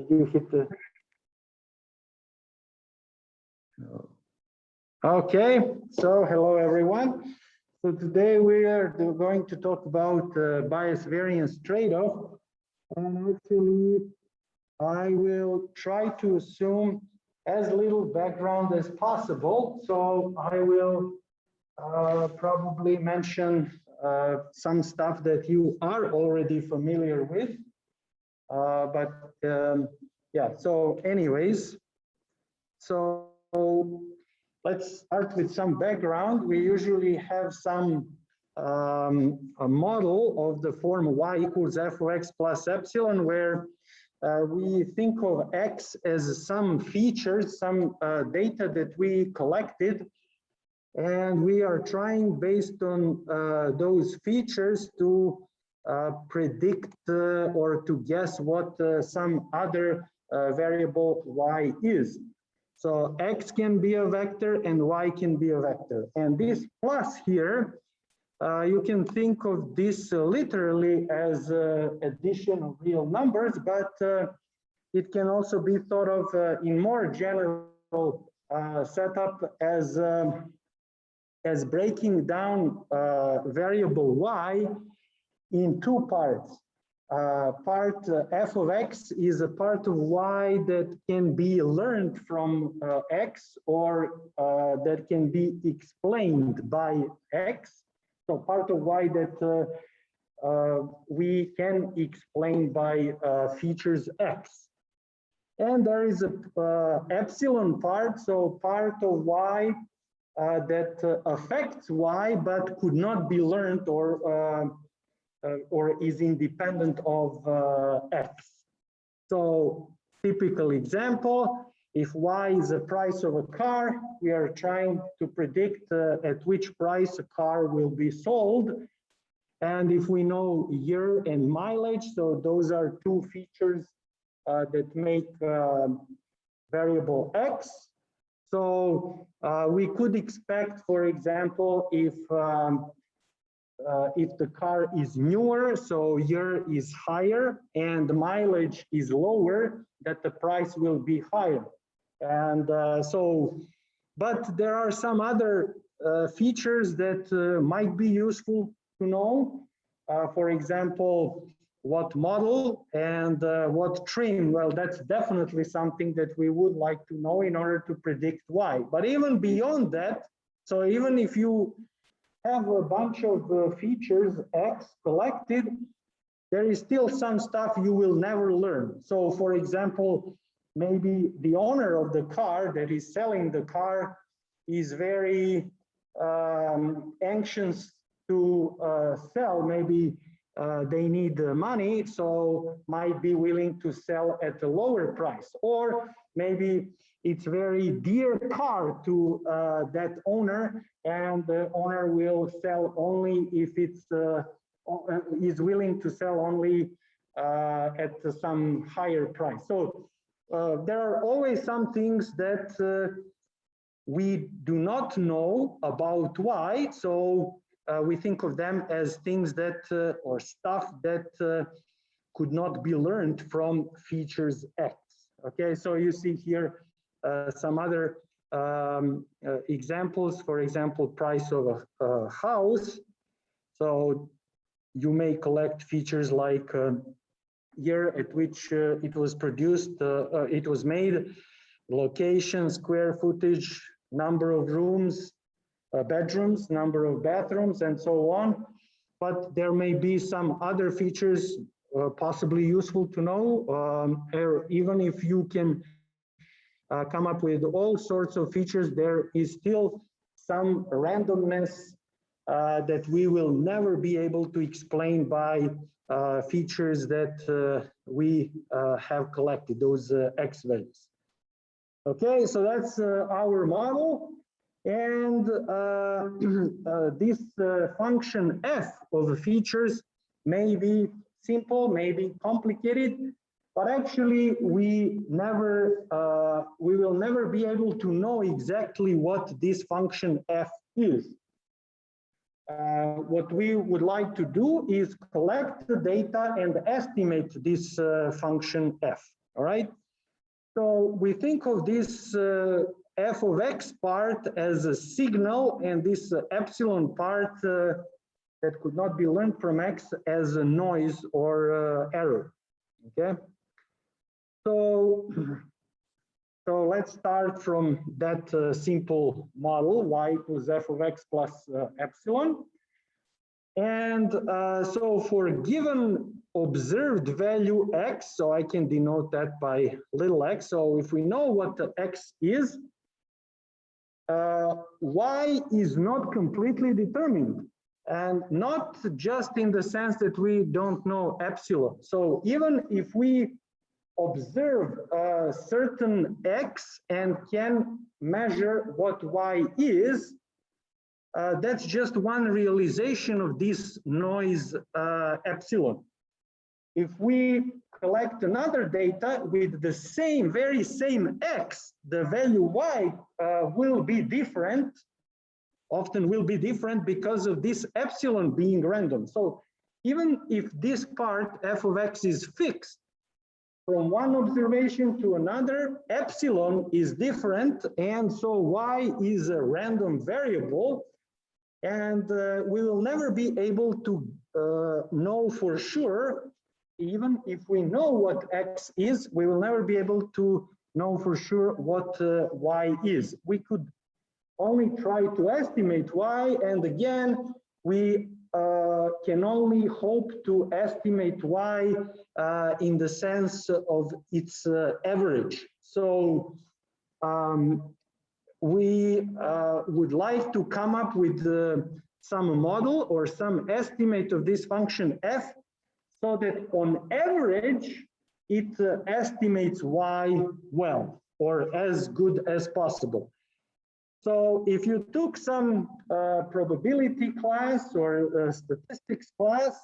you hit the... Okay, so hello everyone. So today we are going to talk about bias variance trade-off, and actually I will try to assume as little background as possible. So I will probably mention some stuff that you are already familiar with. Yeah, so anyways, so let's start with some background. We usually have some a model of the form y equals f of x plus epsilon, where we think of x as some features, some data that we collected, and we are trying based on those features to predict or to guess what some other variable y is. So x can be a vector and y can be a vector. And this plus here, you can think of this literally as addition of real numbers, but it can also be thought of in more general setup as breaking down variable y in two parts. Part f of x is a part of y that can be learned from x, or that can be explained by x. So part of y that we can explain by features x. And there is a epsilon part, so part of y that affects y but could not be learned or is independent of x. So typical example, if y is the price of a car, we are trying to predict at which price a car will be sold. And if we know year and mileage, so those are two features that make variable x. So we could expect, for example, if the car is newer, so year is higher and the mileage is lower, that the price will be higher. And but there are some other features that might be useful to know. For example, what model and what trim. Well, that's definitely something that we would like to know in order to predict y. But even beyond that, so even if you have a bunch of features x collected, there is still some stuff you will never learn. So for example, maybe the owner of the car that is selling the car is very anxious to sell. Maybe they need money, so might be willing to sell at a lower price. Or maybe it's very dear car to that owner, and the owner will sell only if it's is willing to sell only at some higher price. So there are always some things that we do not know about y. So we think of them as things that or stuff that could not be learned from features x. Okay, so you see here some other examples. For example, price of a house. So you may collect features like year at which it was produced, it was made, location, square footage, number of rooms, bedrooms, number of bathrooms, and so on. But there may be some other features possibly useful to know, or even if you can come up with all sorts of features, there is still some randomness that we will never be able to explain by features that we have collected, those x values. Okay, so that's our model. And this function f of the features may be simple, may be complicated, but actually we will never be able to know exactly what this function f is. What we would like to do is collect the data and estimate this function f. all right? So we think of this f of x part as a signal, and this epsilon part that could not be learned from x as a noise or error, okay? So let's start from that simple model, y equals f of x plus epsilon. And so for given observed value x, so I can denote that by little x. So if we know what the x is, y is not completely determined, and not just in the sense that we don't know epsilon. So even if we observe a certain x and can measure what y is, that's just one realization of this noise epsilon. If we collect another data with the same, very same x, the value y will be different, often will be different because of this epsilon being random. So even if this part, f of x, is fixed, from one observation to another, epsilon is different, and so y is a random variable, and we will never be able to know for sure. Even if we know what x is, we will never be able to know for sure what y is. We could only try to estimate y, and again, we can only hope to estimate y in the sense of its average. So we would like to come up with some model or some estimate of this function f, so that on average, it estimates y well, or as good as possible. So if you took some probability class or statistics class,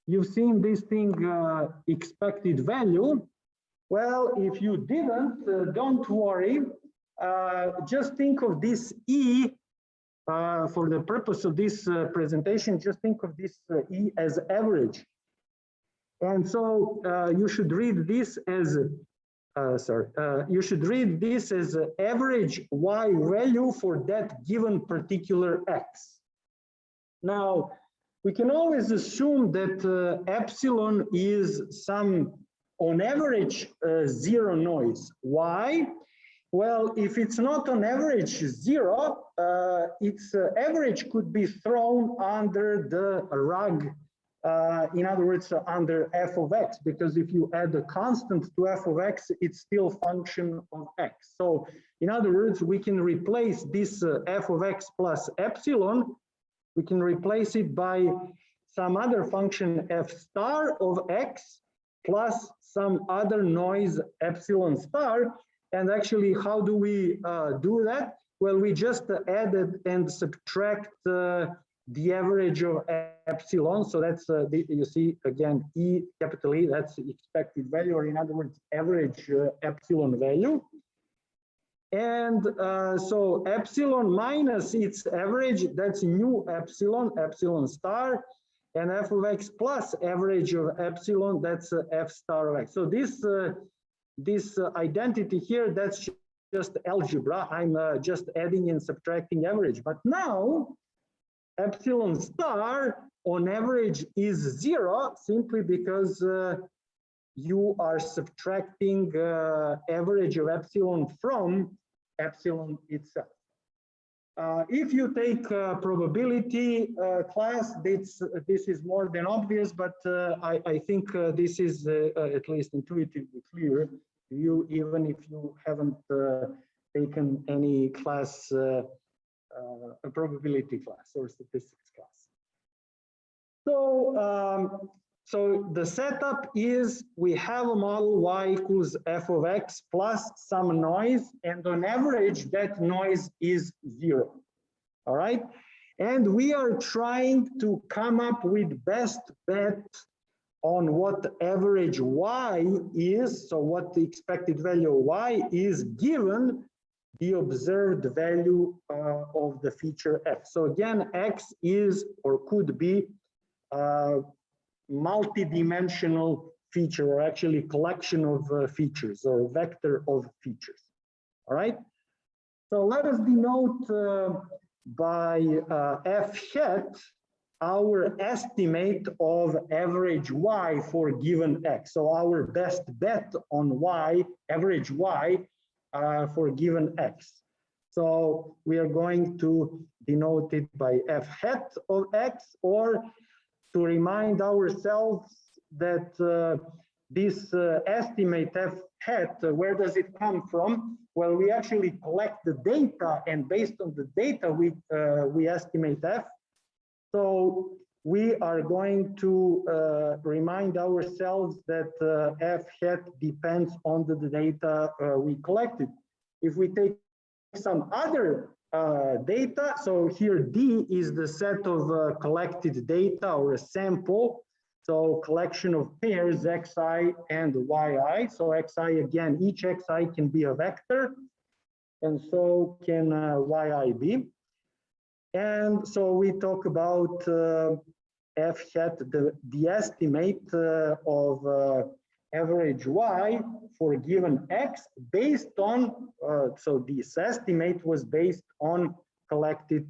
you've seen this thing, expected value. Well, if you didn't, don't worry. Just think of this E, for the purpose of this presentation, just think of this E as average. And so you should read this as, you should read this as average y value for that given particular x. Now, we can always assume that epsilon is some, on average, zero noise. Why? Well, if it's not on average zero, its average could be thrown under the rug. In other words, under f of x, because if you add a constant to f of x, it's still function of x. So in other words, we can replace this f of x plus epsilon, we can replace it by some other function f star of x plus some other noise epsilon star. And actually, how do we do that? Well, we just added and subtract the average of epsilon. So that's, you see, again, E, capital E, that's the expected value, or in other words, average epsilon value. And so epsilon minus its average, that's new epsilon, epsilon star, and f of x plus average of epsilon, that's f star of x. So this identity here, that's just algebra. I'm just adding and subtracting average. But now, epsilon star on average is zero, simply because you are subtracting average of epsilon from epsilon itself. If you take probability class, this is more than obvious, but I think this is at least intuitively clear to you, even if you haven't taken any class, a probability class or statistics class. So, so the setup is we have a model y equals f of x plus some noise, and on average that noise is zero. All right, and we are trying to come up with best bet on what average y is, so what the expected value of y is given the observed value of the feature f. So again, x is or could be multi-dimensional feature, or actually collection of features, or vector of features. All right. So let us denote by f hat our estimate of average y for given x. So our best bet on y, average y for given x. So we are going to denote it by f hat of x, or to remind ourselves that this estimate f hat, where does it come from? Well, we actually collect the data, and based on the data, we estimate f. So we are going to remind ourselves that f hat depends on the data we collected. If we take some other data, so here D is the set of collected data, or a sample. So collection of pairs xi and yi. So xi, again, each xi can be a vector, and so can yi be. And so we talk about f hat, the estimate of average y for given x based on, so this estimate was based on collected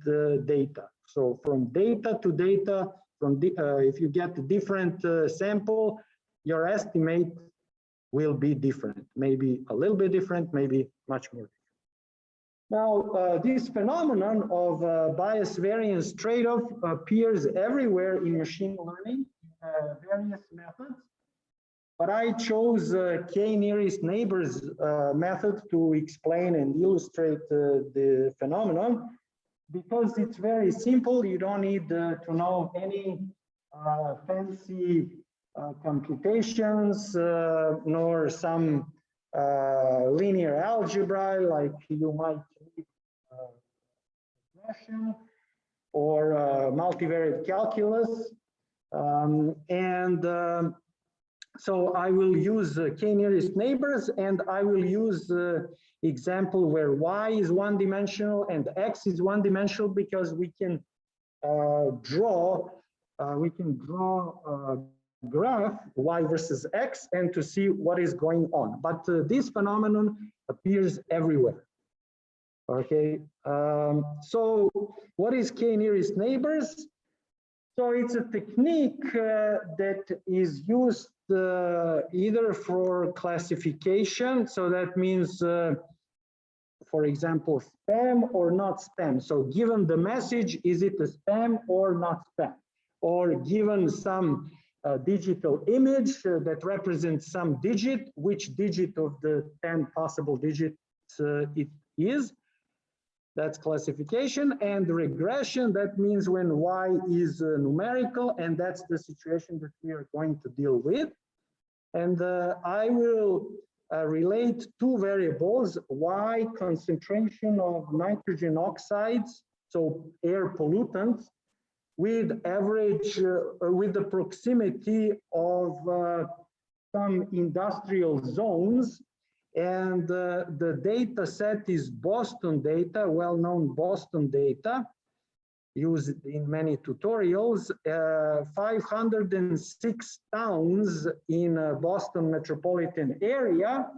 data. So from data to data, from the, if you get a different sample, your estimate will be different, maybe a little bit different, maybe much more different. Now, this phenomenon of bias variance trade-off appears everywhere in machine learning, various methods. But I chose k-nearest neighbors method to explain and illustrate the phenomenon, because it's very simple. You don't need to know any fancy computations, nor some linear algebra like you might need regression or multivariate calculus. So I will use k-nearest neighbors, and I will use example where y is one-dimensional and x is one-dimensional, because we can draw a graph y versus x and to see what is going on. But this phenomenon appears everywhere. Okay, so what is k-nearest neighbors? So it's a technique that is used either for classification, so that means, for example, spam or not spam. So given the message, is it a spam or not spam? Or given some digital image that represents some digit, which digit of the 10 possible digits it is? That's classification. And regression, that means when y is numerical, and that's the situation that we are going to deal with. And I will relate two variables: y, concentration of nitrogen oxides, so air pollutants, with average, with the proximity of some industrial zones. And the data set is Boston data, well-known Boston data, used in many tutorials. 506 towns in Boston metropolitan area.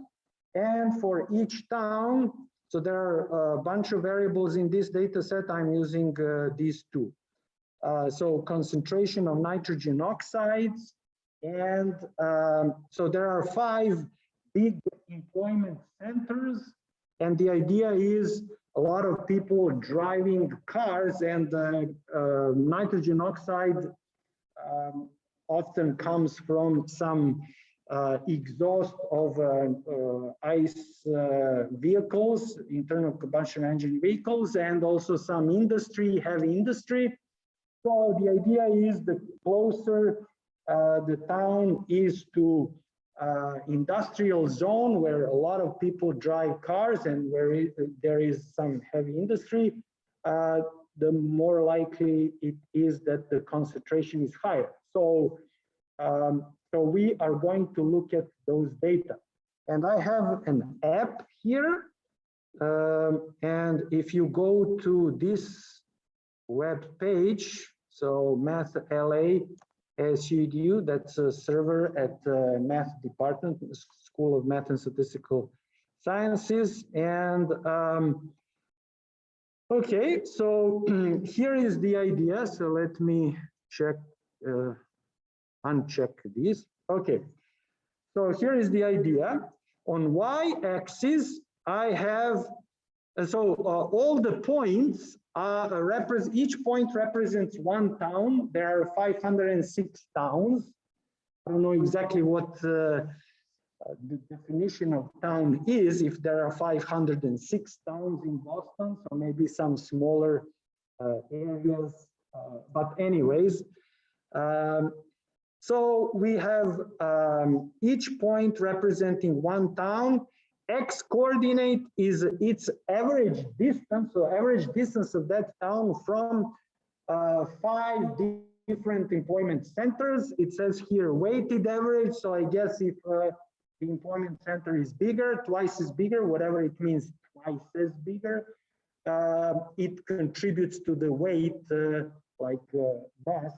And for each town, so there are a bunch of variables in this data set. I'm using these two. So concentration of nitrogen oxides. And so there are 5 big employment centers, and the idea is a lot of people driving cars, and nitrogen oxide often comes from some exhaust of ICE vehicles, internal combustion engine vehicles, and also some industry, heavy industry. So the idea is the closer the town is to industrial zone where a lot of people drive cars and where there is some heavy industry, the more likely it is that the concentration is higher. So, so we are going to look at those data. And I have an app here. And if you go to this web page, so Math LA, SUEDU, that's a server at Math Department, School of Math and Statistical Sciences. And okay, so here is the idea. So let me check, uncheck this. Okay, so here is the idea. On y-axis, I have, all the points each point represents one town. There are 506 towns. I don't know exactly what the definition of town is, if there are 506 towns in Boston, so maybe some smaller areas, but anyways. So we have each point representing one town. X coordinate is its average distance, so average distance of that town from 5 different employment centers. It says here weighted average, so I guess if the employment center is bigger, twice as bigger, whatever it means, twice as bigger, it contributes to the weight mass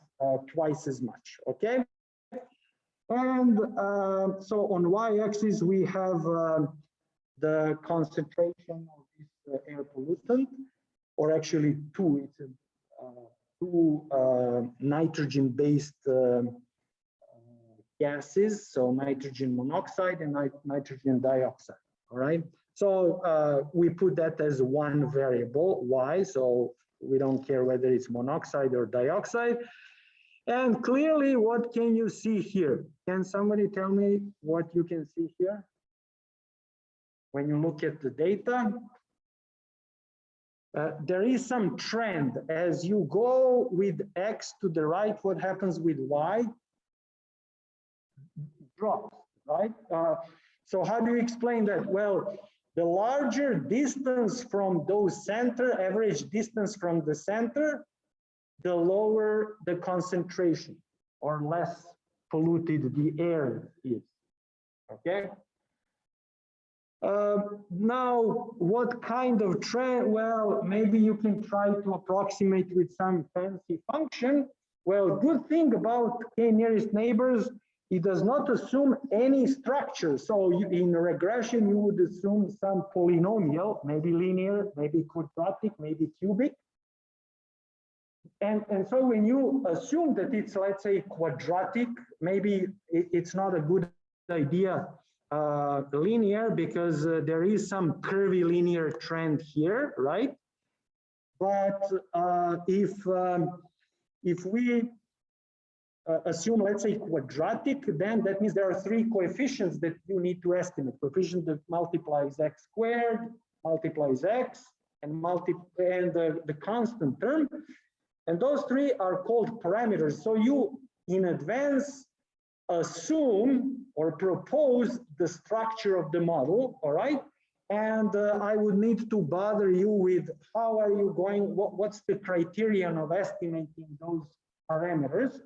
twice as much, okay? And so on y-axis, we have the concentration of this air pollutant, or actually two, it's two nitrogen-based gases, so nitrogen monoxide and nitrogen dioxide, all right? So we put that as one variable, y, so we don't care whether it's monoxide or dioxide. And clearly, what can you see here? Can somebody tell me what you can see here? When you look at the data, there is some trend. As you go with X to the right, what happens with Y? Drops, right? So how do you explain that? Well, the larger distance from those center, average distance from the center, the lower the concentration or less polluted the air is, okay? Now, what kind of trend? Well, maybe you can try to approximate with some fancy function. Well, good thing about k nearest neighbors, it does not assume any structure. So in regression, you would assume some polynomial, maybe linear, maybe quadratic, maybe cubic. And so when you assume that it's, let's say, quadratic, maybe it's not a good idea linear, because there is some curvilinear trend here, right? But if we assume, let's say, quadratic, then that means there are three coefficients that you need to estimate. Coefficient that multiplies x squared, multiplies x, and the constant term. And those three are called parameters. So you, in advance, assume or propose the structure of the model, all right? And I would need to bother you with how are you going, what's the criterion of estimating those parameters?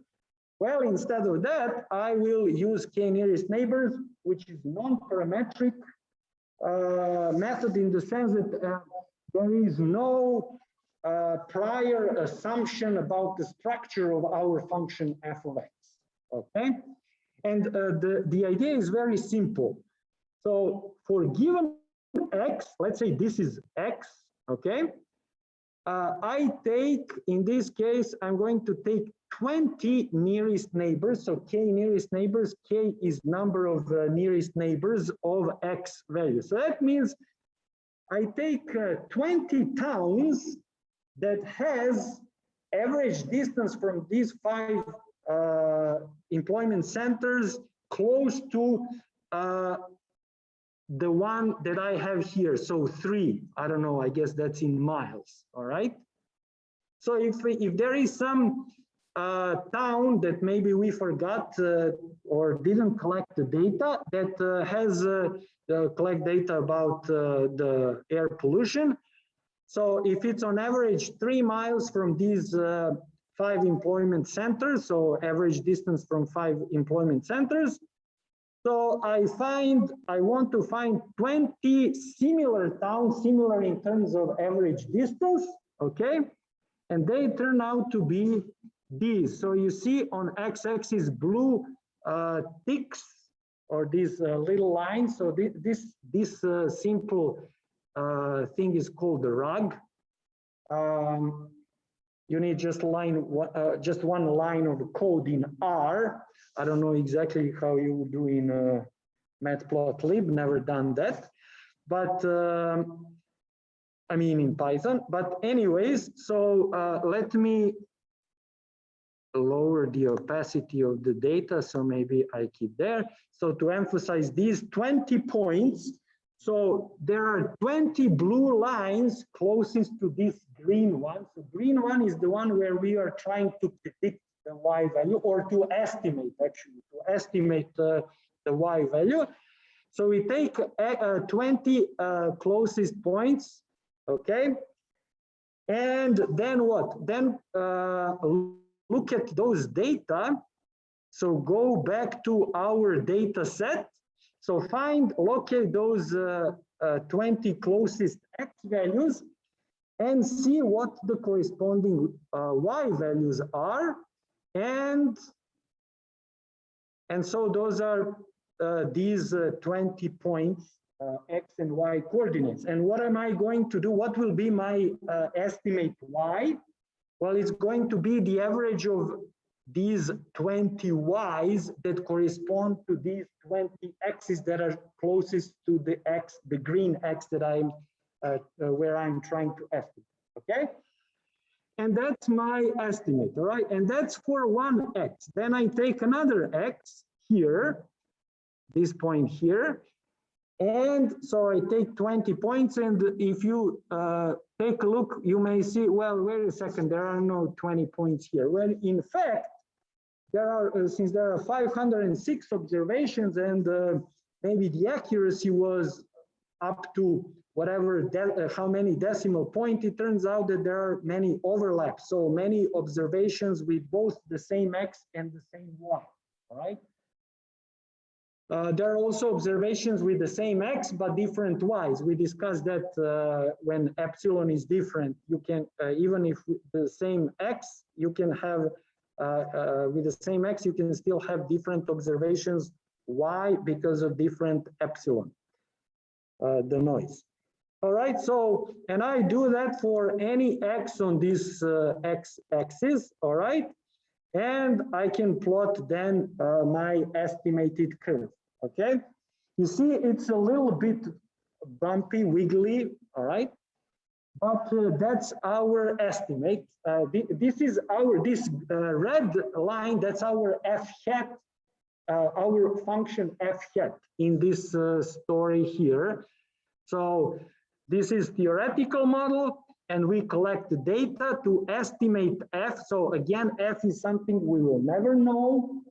Well, instead of that, I will use k nearest neighbors, which is non-parametric method in the sense that there is no prior assumption about the structure of our function f of x, okay? And the idea is very simple. So for given x, let's say this is x, okay? I take, in this case, I'm going to take 20 nearest neighbors. So k nearest neighbors, k is number of nearest neighbors of x value. So that means I take 20 towns that has average distance from these 5 employment centers close to the one that I have here. So 3, I don't know, I guess that's in miles, all right? So if there is some town that maybe we forgot or didn't collect the data that has collect data about the air pollution. So if it's on average 3 miles from these 5 employment centers, so average distance from 5 employment centers, so I want to find 20 similar towns, similar in terms of average distance, okay? And they turn out to be these. So you see on x-axis blue ticks or these little lines. So this simple thing is called the rug. You need just one line of code in R. I don't know exactly how you do in matplotlib, never done that. But I mean in Python. But anyways, so let me lower the opacity of the data, so maybe I keep there. So to emphasize these 20 points, so there are 20 blue lines closest to this green one. So green one is the one where we are trying to predict the y value, or to estimate, actually, to estimate the y value. So we take 20 closest points, okay? And then what? Then look at those data. So go back to our data set. So locate those 20 closest x values and see what the corresponding y values are. And so those are these 20 points, x and y coordinates. And what am I going to do? What will be my estimate y? Well, it's going to be the average of these 20 y's that correspond to these 20 x's that are closest to the green x that I'm where I'm trying to estimate. Okay, and that's my estimate. All right, and that's for one x. Then I take another x here, this point here, and so I take 20 points. And if you take a look, you may see, well, wait a second, there are no 20 points here. Well, in fact, there are, since there are 506 observations, and maybe the accuracy was up to whatever, how many decimal point, it turns out that there are many overlaps. So many observations with both the same x and the same y, all right? There are also observations with the same x but different y's. We discussed that when epsilon is different, you can, even if the same x, you can have, with the same x, you can still have different observations. Why? Because of different epsilon, the noise. All right, so, and I do that for any x on this x-axis, all right? And I can plot then my estimated curve, okay? You see, it's a little bit bumpy, wiggly, all right? But that's our estimate. This is our, this red line, that's our f hat, our function f hat in this story here. So this is theoretical model, and we collect the data to estimate f. So again, f is something we will never know.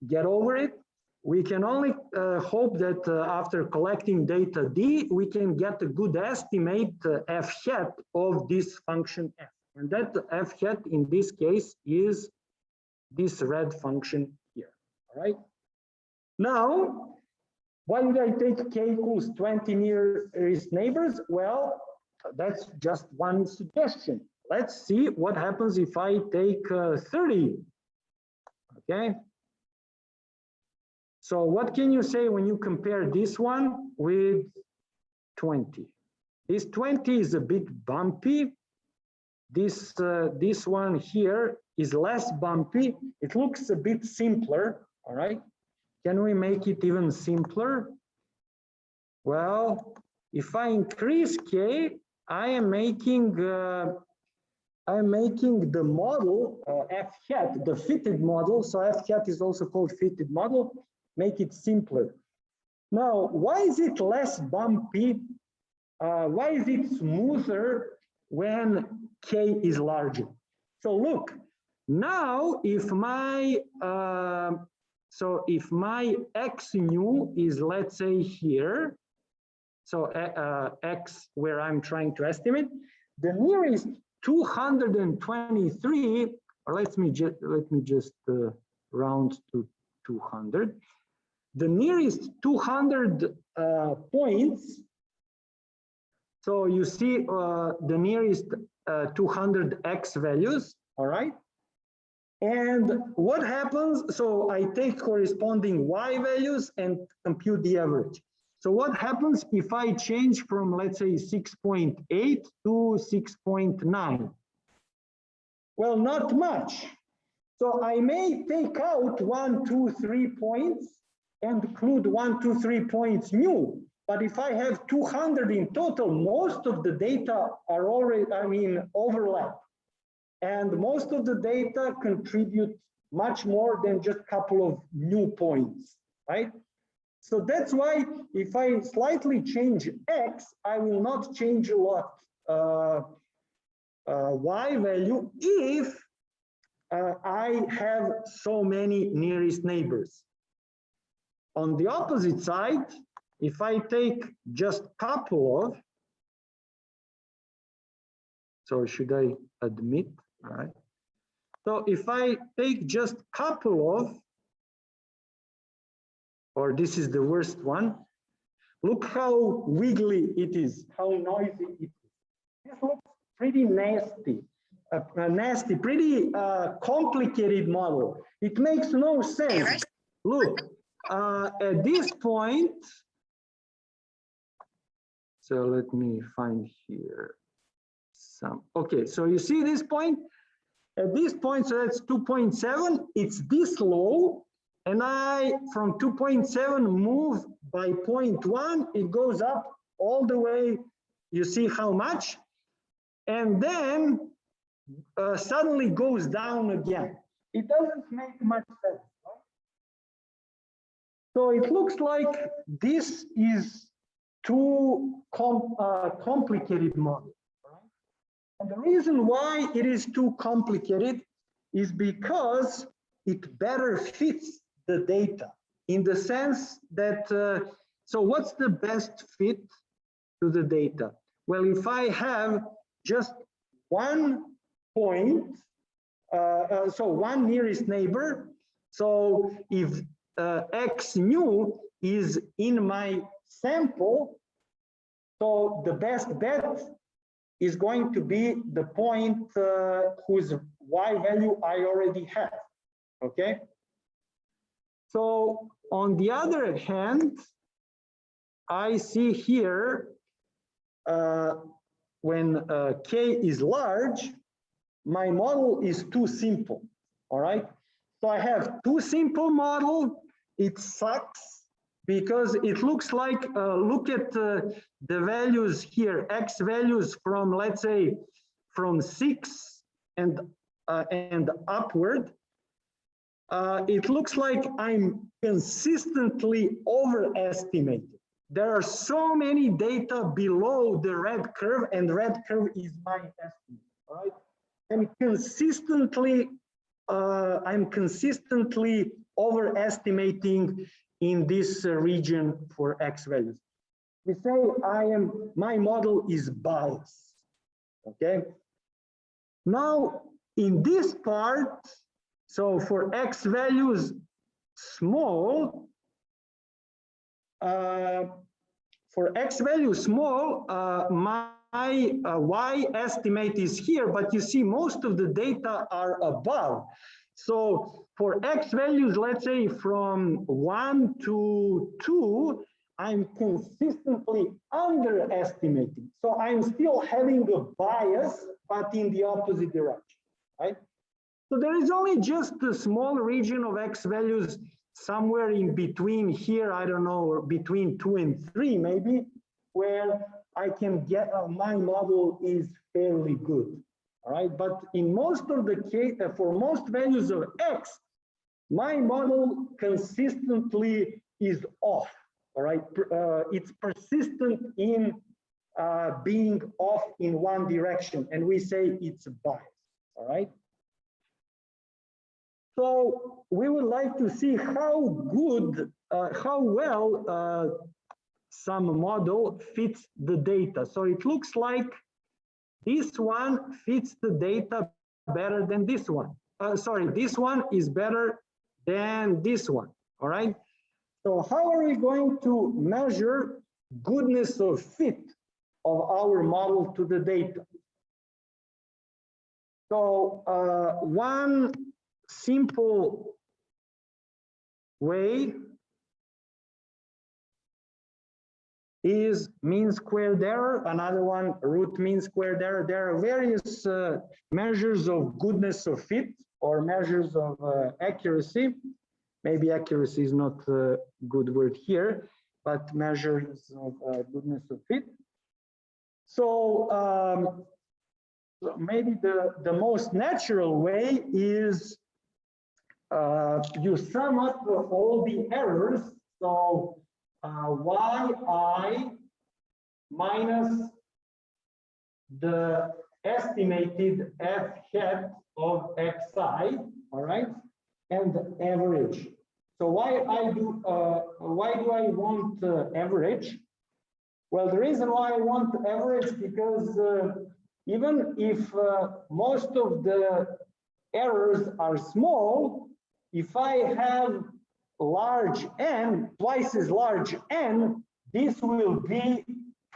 Get over it. We can only hope that after collecting data d, we can get a good estimate f hat of this function f. And that f hat in this case is this red function here, all right? Now, why would I take k equals 20 nearest neighbors? Well, that's just one suggestion. Let's see what happens if I take 30, okay? So what can you say when you compare this one with 20? This 20 is a bit bumpy. This one here is less bumpy. It looks a bit simpler, all right? Can we make it even simpler? Well, if I increase k, I am making the model f hat, the fitted model. So f hat is also called fitted model. Make it simpler. Now, why is it less bumpy? Why is it smoother when k is larger? So look, now if my if my x nu is, let's say, here, so x where I'm trying to estimate, the nearest 223, or let me just round to 200. The nearest 200 points. So you see the nearest 200 x values. all right? And what happens, so I take corresponding y values and compute the average. So what happens if I change from, let's say, 6.8 to 6.9? Well, not much. So I may take out 1, 2, 3 points and include 1, 2, 3 points new. But if I have 200 in total, most of the data are already, overlap. And most of the data contribute much more than just a couple of new points, right? So that's why if I slightly change X, I will not change a lot Y value if I have so many nearest neighbors. On the opposite side, if I take just couple of, so should I admit, right? So if I take just couple of, or this is the worst one, look how wiggly it is, how noisy it is. This looks pretty nasty, pretty complicated model. It makes no sense. Look, at this point, so let me find here some, okay, so you see this point? At this point, so that's 2.7, it's this low, and I, from 2.7, move by 0.1, it goes up all the way, you see how much? And then suddenly goes down again. It doesn't make much sense. Right? So it looks like this is too complicated model. Right? And the reason why it is too complicated is because it better fits the data in the sense that, so what's the best fit to the data? Well, if I have just one point, so one nearest neighbor, so if X mu is in my sample, so the best bet is going to be the point whose Y value I already have, okay? So on the other hand, I see here when K is large, my model is too simple, all right? So I have too simple model, it sucks because it looks like, look at the values here, X values from, let's say, from 6 and upward. It looks like I'm consistently overestimated. There are so many data below the red curve, and red curve is my estimate, all right? I'm consistently overestimating in this region for X values. We say my model is biased, okay? Now, in this part, so for X values small, for X value small, my Y estimate is here, but you see most of the data are above. So for X values, let's say from 1 to 2, I'm consistently underestimating. So I'm still having a bias, but in the opposite direction, right? So there is only just a small region of X values somewhere in between here, I don't know, between 2 and 3 maybe, where I can get, my model is fairly good, all right? But in most of the case, for most values of X, my model consistently is off, all right? It's persistent in being off in one direction, and we say it's biased, all right? So we would like to see how good, how well some model fits the data. So it looks like this one fits the data better than this one. Sorry, this one is better than this one, all right? So how are we going to measure goodness of fit of our model to the data? So one simple way is mean squared error, another one root mean squared error. There are various measures of goodness of fit or measures of accuracy. Maybe accuracy is not a good word here, but measures of goodness of fit. So maybe the most natural way is you sum up all the errors. So yi minus the estimated f hat of xi, all right, and average. So why do I want average? Well, the reason why I want average because even if most of the errors are small, if I have large n, twice as large n, this will be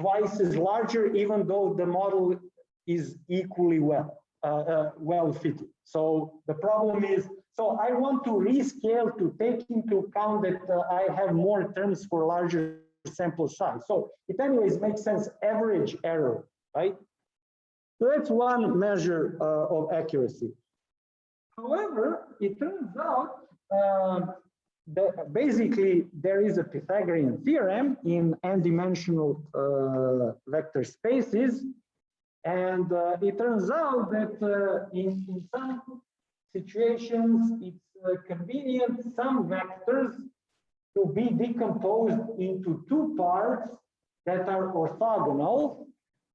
twice as larger, even though the model is equally well fitted. So the problem is, so I want to rescale to take into account that I have more terms for larger sample size. So it anyways makes sense, average error, right? So that's one measure of accuracy. However, it turns out that basically there is a Pythagorean theorem in n-dimensional vector spaces, and it turns out that in some situations it's convenient some vectors to be decomposed into two parts that are orthogonal.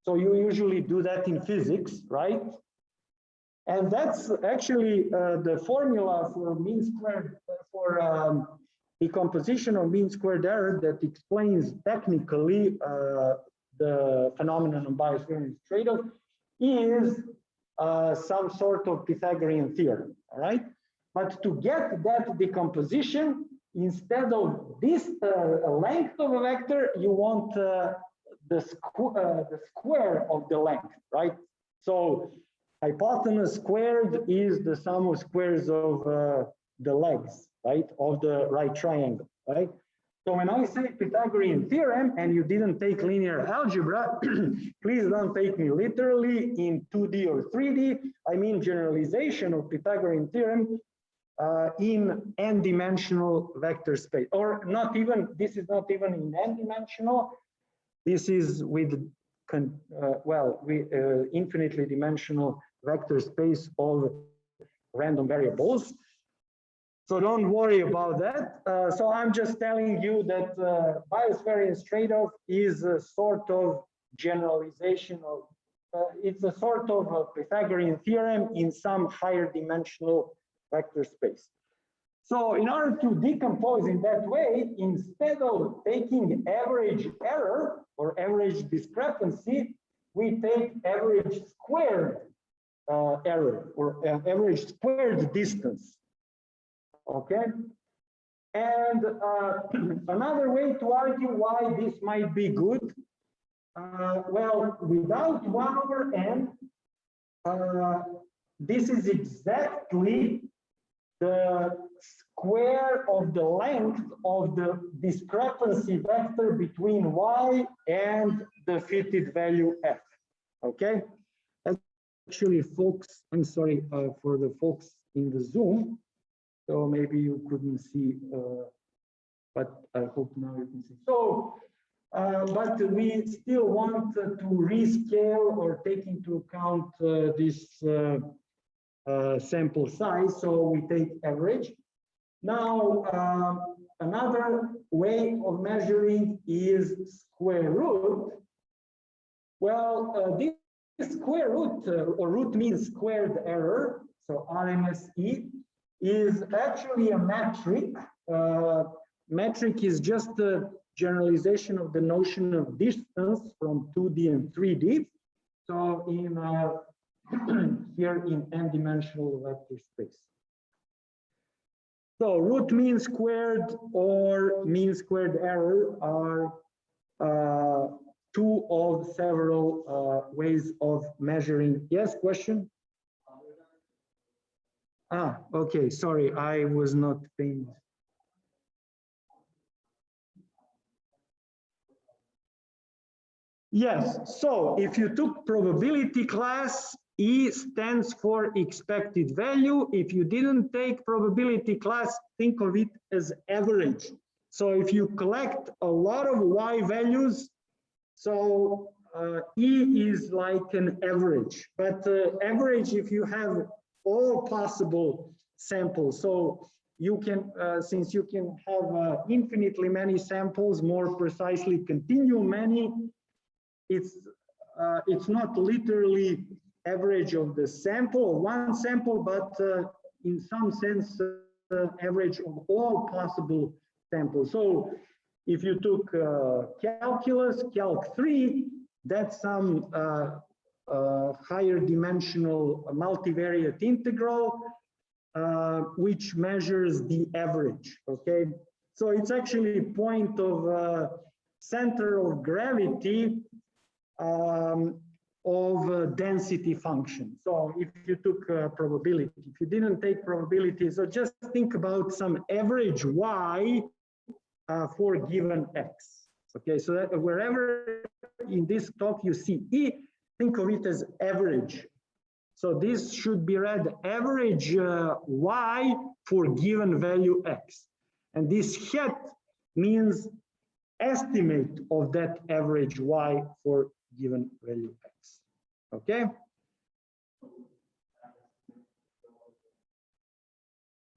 So you usually do that in physics, right? And that's actually the formula for mean squared, for decomposition of mean squared error that explains technically the phenomenon of bias variance trade-off is some sort of Pythagorean theorem, all right? But to get that decomposition, instead of this length of a vector, you want the square of the length, right? So hypotenuse squared is the sum of squares of the legs, right, of the right triangle, right? So when I say Pythagorean theorem and you didn't take linear algebra, please don't take me literally in 2D or 3D. I mean generalization of Pythagorean theorem in n-dimensional vector space, or not even, this is not even in n-dimensional, this is with, infinitely dimensional vector space of random variables. So don't worry about that. So I'm just telling you that bias variance trade-off is a sort of generalization of, it's a sort of a Pythagorean theorem in some higher dimensional vector space. So in order to decompose in that way, instead of taking average error or average discrepancy, we take average squared error or average squared distance. Okay, and another way to argue why this might be good, well, without 1 over n, this is exactly the square of the length of the discrepancy vector between y and the fitted value f. Okay, actually, folks, I'm sorry for the folks in the Zoom. So maybe you couldn't see, but I hope now you can see. So, but we still want to rescale or take into account this sample size. So we take average. Now, another way of measuring is square root. Well, this square root or root means squared error. So RMSE is actually a metric. Metric is just a generalization of the notion of distance from 2D and 3D. So in here in n-dimensional vector space. So root mean squared or mean squared error are two of several ways of measuring. Yes, question? Okay, sorry, I was not paying. Yes, so if you took probability class, E stands for expected value. If you didn't take probability class, think of it as average. So if you collect a lot of Y values, so E is like an average, but average if you have all possible samples. So you can, since you can have infinitely many samples, more precisely continuum many, it's not literally average of the sample, one sample, but in some sense, average of all possible samples. So if you took calculus, Calc 3, that's some higher dimensional multivariate integral, which measures the average, okay? So it's actually a point of center of gravity of density function. So if you took probability, if you didn't take probability, so just think about some average Y for given X. Okay, so that wherever in this talk you see E, think of it as average. So this should be read average Y for given value X. And this het means estimate of that average Y for given value X. Okay?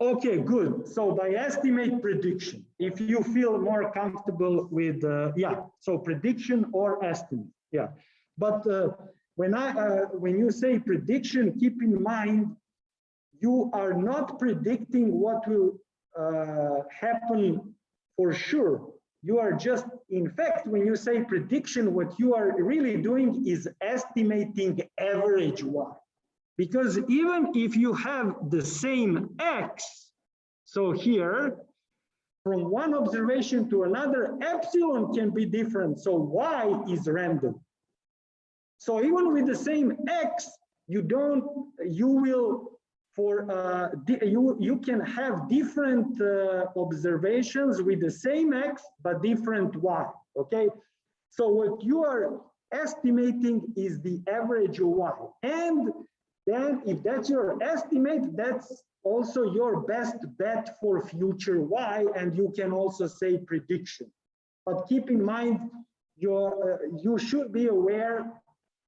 Okay, good. So by estimate prediction, if you feel more comfortable with, yeah, so prediction or estimate, yeah. But when you say prediction, keep in mind, you are not predicting what will happen for sure. You are just, in fact, when you say prediction, what you are really doing is estimating average Y. Because even if you have the same X, so here, from one observation to another, epsilon can be different, so Y is random. So even with the same X, you can have different observations with the same X, but different Y, okay? So what you are estimating is the average of Y. And then if that's your estimate, that's also your best bet for future Y, and you can also say prediction. But keep in mind, you should be aware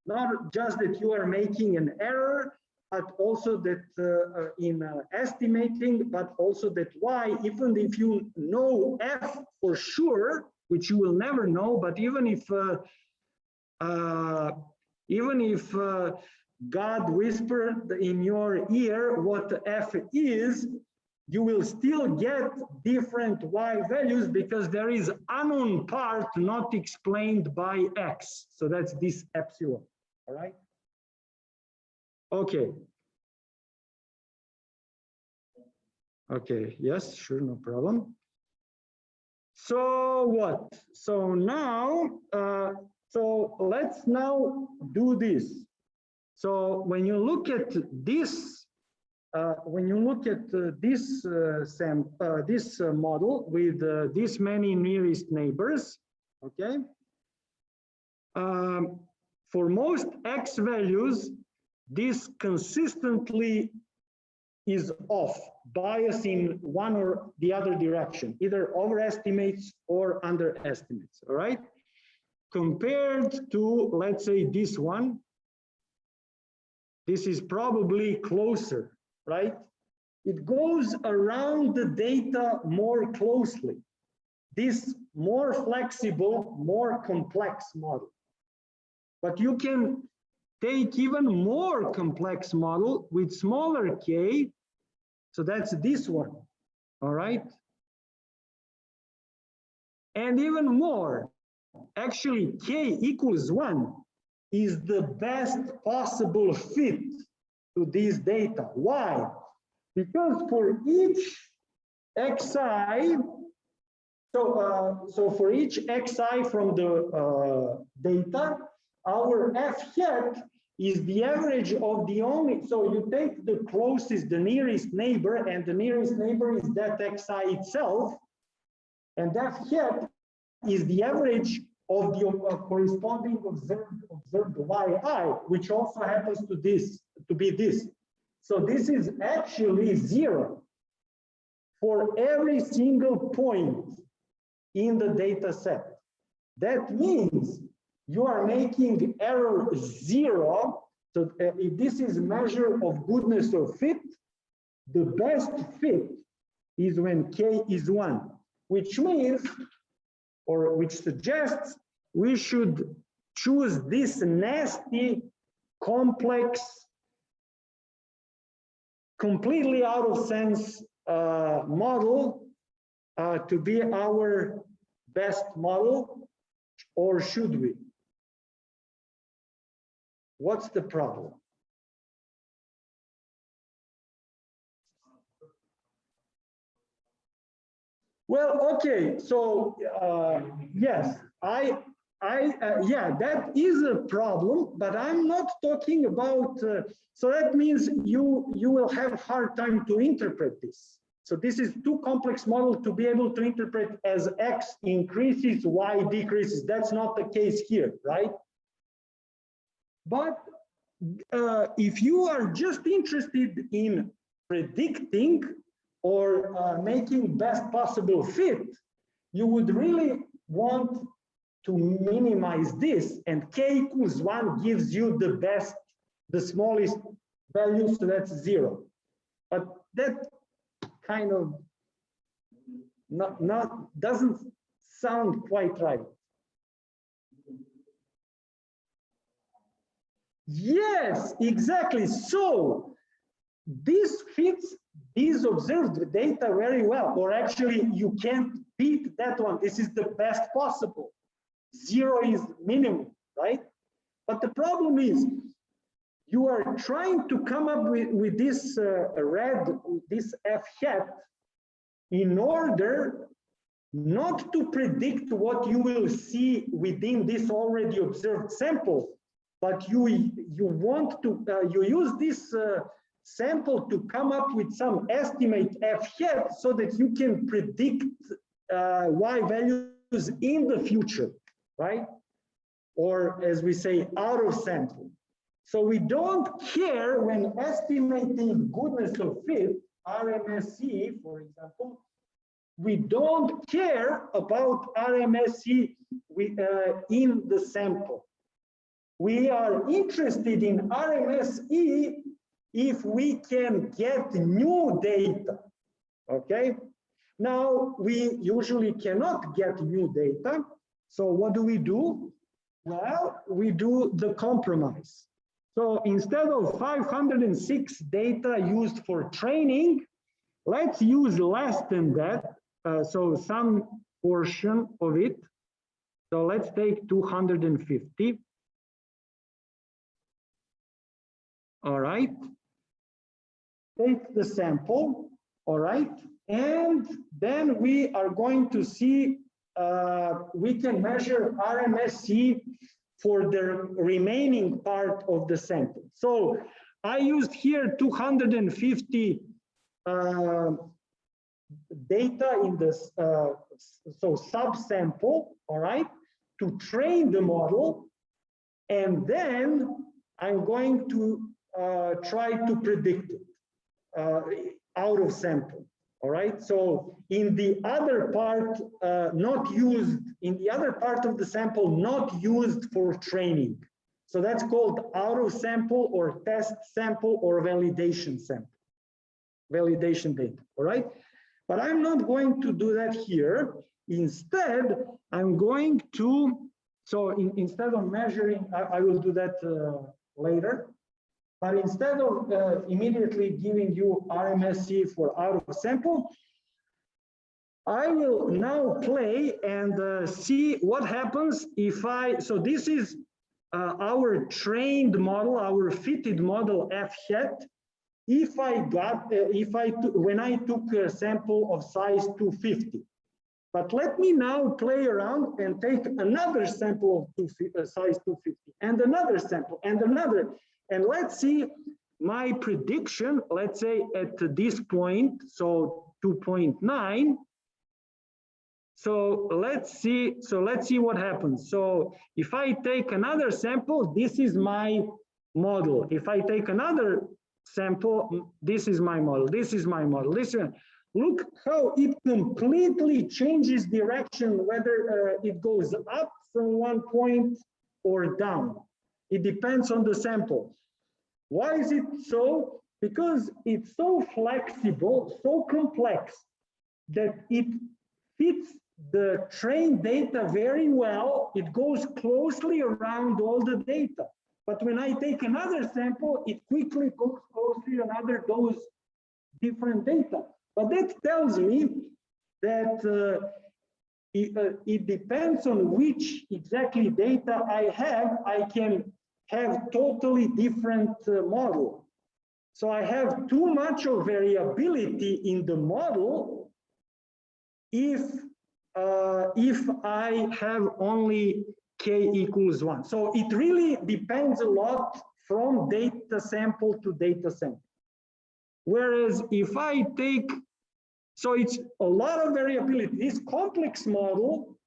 not just that you are making an error, but also that in estimating, but also that Y, even if you know F for sure, which you will never know, but even if God whispered in your ear what F is, you will still get different Y values because there is unknown part not explained by X. So that's this epsilon, all right? Okay. Okay, yes, sure, no problem. So what? So now, so let's now do this. So when you look at this, this model with this many nearest neighbors, okay? For most X values, this consistently is off, bias in one or the other direction, either overestimates or underestimates, all right? Compared to, let's say, this one, this is probably closer, right? It goes around the data more closely. This more flexible, more complex model. But you can take even more complex model with smaller k. So that's this one, all right? And even more, actually k equals 1 is the best possible fit to these data. Why? Because for each xi, so for each xi from the data, our f hat is the average of the only, so you take the closest, the nearest neighbor, and the nearest neighbor is that xi itself, and that hat is the average of the corresponding observed yi, which also happens to be this. So this is actually 0 for every single point in the data set. That means you are making error 0. So if this is measure of goodness of fit, the best fit is when k is 1, which means, or which suggests, we should choose this nasty, complex, completely out of sense model to be our best model, or should we? What's the problem? Well, okay, so yes, yeah, that is a problem, but I'm not talking about, so that means you will have a hard time to interpret this. So this is too complex model to be able to interpret as X increases, Y decreases. That's not the case here, right? But if you are just interested in predicting or making best possible fit, you would really want to minimize this, and k equals 1 gives you the best, the smallest value, so that's 0. But that kind of doesn't sound quite right. Yes, exactly. So this fits these observed data very well, or actually you can't beat that one. This is the best possible. 0 is minimum, right? But the problem is you are trying to come up with this this f hat in order not to predict what you will see within this already observed sample, but you want to you use this sample to come up with some estimate f hat so that you can predict y values in the future, right? Or as we say, out of sample. So we don't care when estimating goodness of fit, RMSE, for example, we don't care about RMSE in the sample. We are interested in RMSE if we can get new data, okay? Now, we usually cannot get new data, so what do? Well, we do the compromise. So instead of 506 data used for training, let's use less than that, so some portion of it. So let's take 250. All right. Take the sample, all right. And then we are going to see, we can measure RMSE for the remaining part of the sample. So I used here 250 data in this, so subsample, all right, to train the model. And then I'm going to try to predict it out of sample. All right, so in the other part, not used, in the other part of the sample, not used for training. So that's called out of sample or test sample or validation sample, validation data, all right? But I'm not going to do that here. Instead, I'm going to, so instead of measuring, I will do that later. But instead of immediately giving you RMSE for out of sample, I will now play and see what happens if so this is our trained model, our fitted model f hat. If I got, when I took a sample of size 250. But let me now play around and take another sample of size 250 and another sample and another. And let's see my prediction, let's say at this point, so 2.9. So let's see what happens. So if I take another sample, this is my model. If I take another sample, this is my model, this is my model. Listen, look how it completely changes direction, whether it goes up from one point or down. It depends on the sample. Why is it so? Because it's so flexible, so complex, that it fits the trained data very well. It goes closely around all the data. But when I take another sample, it quickly goes closely around those different data. But that tells me that it depends on which exactly data I have. I can have totally different model. So I have too much of variability in the model if I have only k equals 1. So it really depends a lot from data sample to data sample. Whereas if I take, so it's a lot of variability. This complex model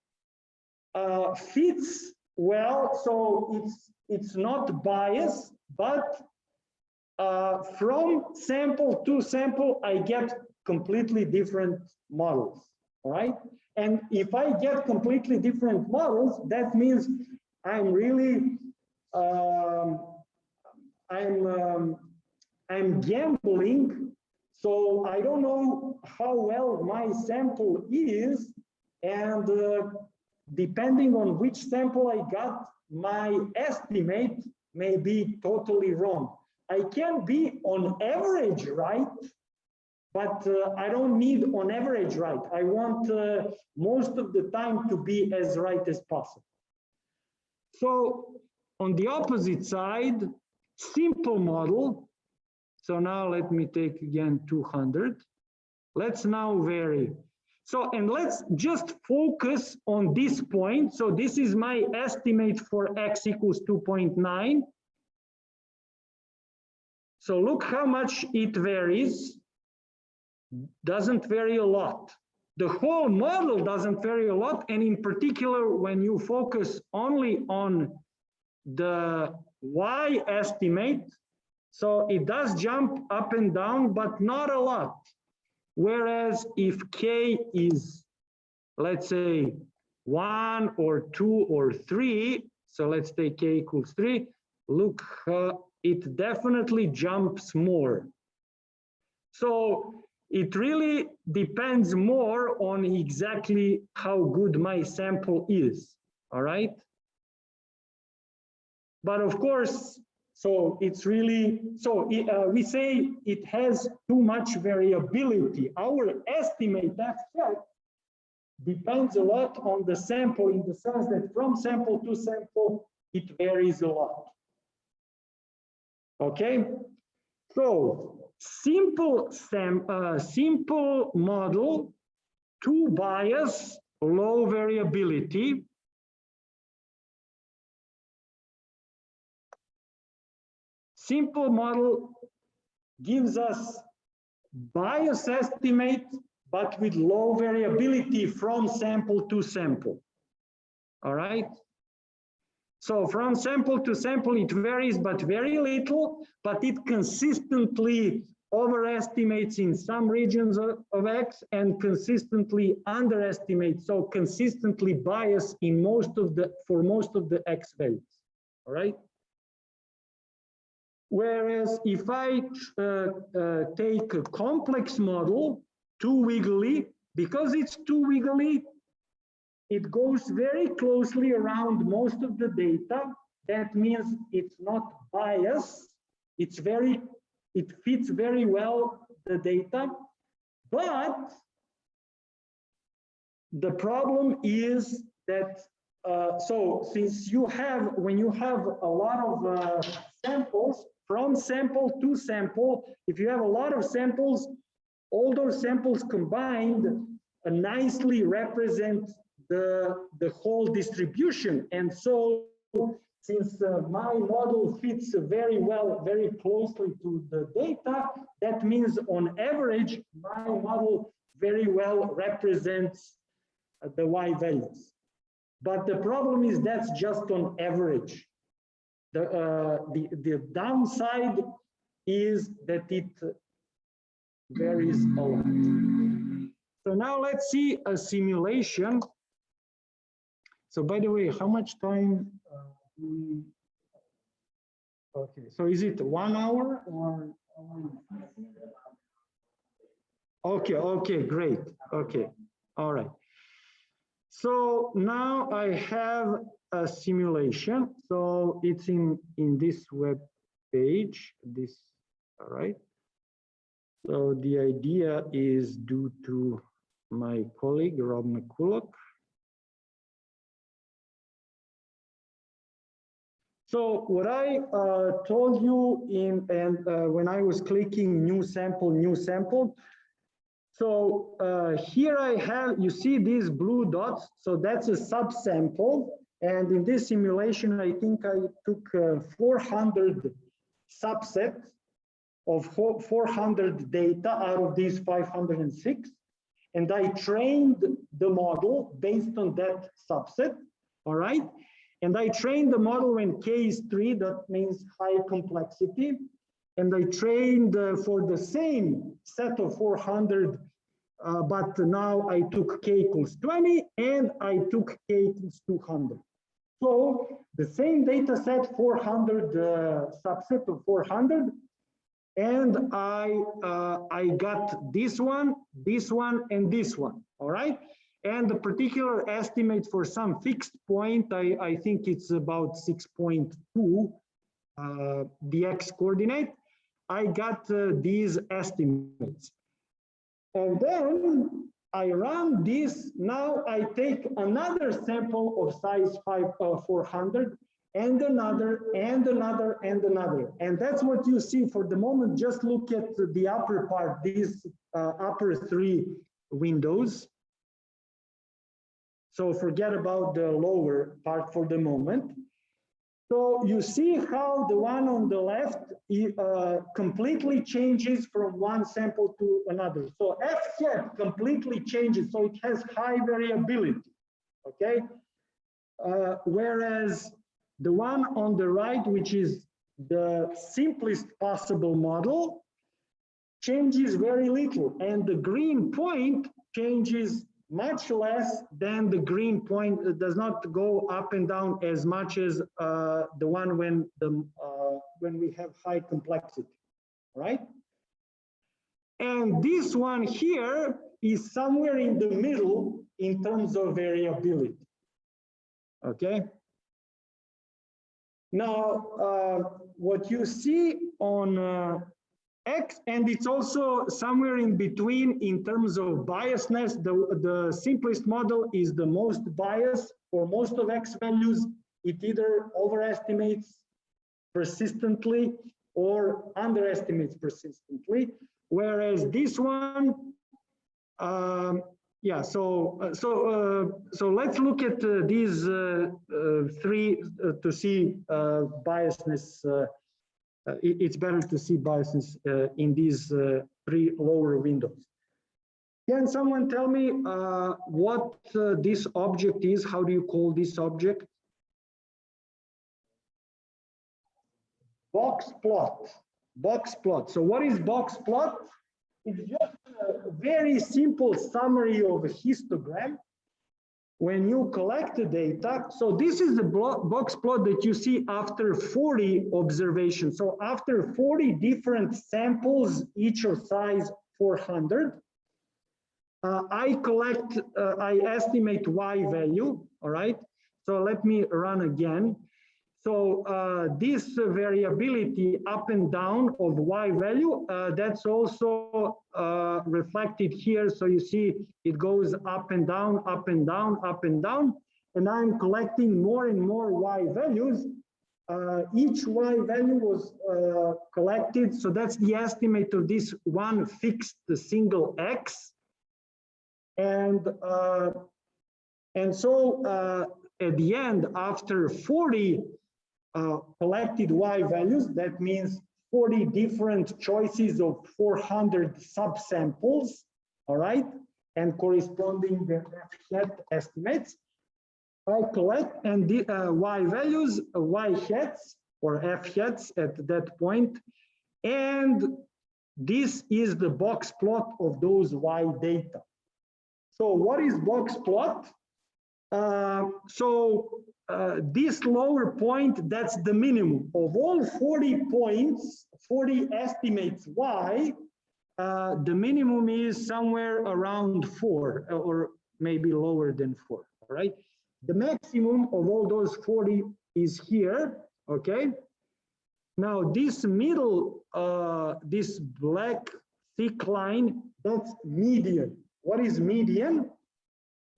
fits well, so it's not biased, but from sample to sample, I get completely different models, all right? And if I get completely different models, that means I'm really, I'm gambling, so I don't know how well my sample is, and depending on which sample I got, my estimate may be totally wrong. I can be on average right, but I don't need on average right. I want most of the time to be as right as possible. So on the opposite side, simple model. So now let me take again 200. Let's now vary. So, and let's just focus on this point. So this is my estimate for x equals 2.9. So look how much it varies. Doesn't vary a lot. The whole model doesn't vary a lot. And in particular, when you focus only on the y estimate, so it does jump up and down, but not a lot. Whereas if k is, let's say, 1 or 2 or 3, so let's take k equals 3, look, it definitely jumps more. So it really depends more on exactly how good my sample is, all right? But of course, so it's really, so we say it has too much variability. Our estimate, that fact, depends a lot on the sample, in the sense that from sample to sample, it varies a lot. Okay, so simple model, two bias, low variability. Simple model gives us bias estimate, but with low variability from sample to sample. All right. So from sample to sample, it varies, but very little, but it consistently overestimates in some regions of X and consistently underestimates, so consistently bias in for most of the X values. All right. Whereas if I take a complex model, too wiggly, because it's too wiggly, it goes very closely around most of the data. That means it's not biased. It fits very well the data. But the problem is that, so since when you have a lot of samples, from sample to sample, if you have a lot of samples, all those samples combined, nicely represent the whole distribution. And so since my model fits very well, very closely to the data, that means on average, my model very well represents the Y values. But the problem is that's just on average. The downside is that it varies a lot. So now let's see a simulation. So by the way, how much time okay, so is it 1 hour or? Okay, great. Okay, all right. So now I have a simulation. So it's in this web page, all right. So the idea is due to my colleague, Rob McCulloch. So what I told you when I was clicking new sample. So here I have, you see these blue dots. So that's a subsample. And in this simulation, I think I took 400 subsets of 400 data out of these 506. And I trained the model based on that subset, all right? And I trained the model when K is 3, that means high complexity. And I trained for the same set of 400, but now I took K equals 20 and I took K equals 200. So the same data set, 400 subset of 400, and I got this one, and this one, all right? And the particular estimate for some fixed point, I think it's about 6.2, the x coordinate. I got these estimates. And then I run this. Now I take another sample of size 400, and another, and another, and another. And that's what you see for the moment. Just look at the upper part, these upper 3 windows. So forget about the lower part for the moment. So you see how the one on the left completely changes from one sample to another. So F hat completely changes, so it has high variability, okay? Whereas the one on the right, which is the simplest possible model, changes very little, and the green point changes much less than the green point. It does not go up and down as much as the one when we have high complexity, right? And this one here is somewhere in the middle in terms of variability, okay? Now, what you see on X, and it's also somewhere in between in terms of biasness. The simplest model is the most biased for most of X values. It either overestimates persistently or underestimates persistently. Whereas this one, yeah, so let's look at these 3 to see biasness. It's better to see biases in these 3 lower windows. Can someone tell me what this object is? How do you call this object? Box plot. Box plot. So what is box plot? It's just a very simple summary of a histogram. When you collect the data, so this is the box plot that you see after 40 observations. So after 40 different samples, each of size 400, I estimate Y value, all right? So let me run again. So this variability up and down of Y value, that's also reflected here. So you see it goes up and down, up and down, up and down. And I'm collecting more and more Y values. Each Y value was collected. So that's the estimate of this one fixed single X. And so at the end, after 40 collected Y values, that means 40 different choices of 400 subsamples, all right, and corresponding F-hat estimates. I collect and the Y values, Y hats or F hats at that point, and this is the box plot of those Y data. So what is box plot? This lower point, that's the minimum. Of all 40 points, 40 estimates Y, the minimum is somewhere around 4 or maybe lower than 4, all right? The maximum of all those 40 is here, okay? Now this middle, this black thick line, that's median. What is median?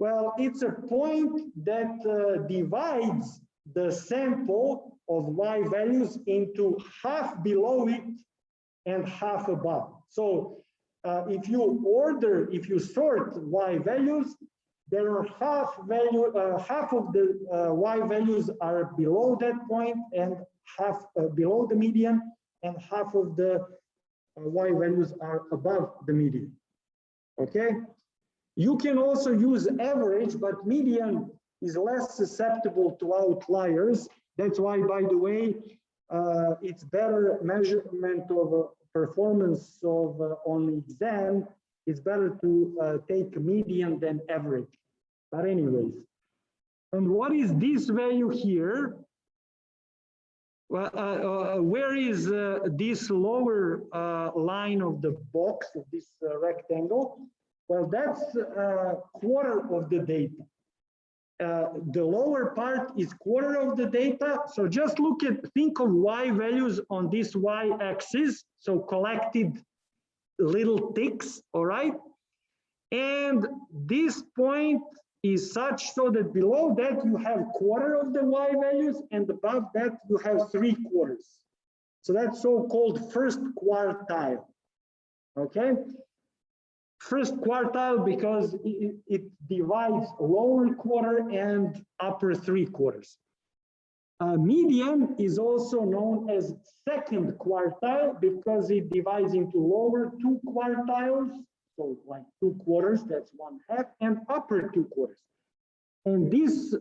Well, it's a point that divides the sample of Y values into half below it and half above. So if you sort Y values, there are half of the Y values are below that point and half below the median, and half of the Y values are above the median, okay? You can also use average, but median is less susceptible to outliers. That's why, by the way, it's better measurement of performance of on exam. It's better to take median than average. But anyways, and what is this value here? Well, where is this lower line of the box, of this rectangle? Well, that's a quarter of the data. The lower part is quarter of the data. So just think of Y values on this Y axis. So collected little ticks, all right? And this point is such so that below that you have quarter of the Y values and above that you have 3/4. So that's so-called first quartile, okay? First quartile because it divides lower quarter and upper 3/4. Median is also known as second quartile because it divides into lower 2 quartiles, so like 2/4, that's 1/2, and upper 2/4. And this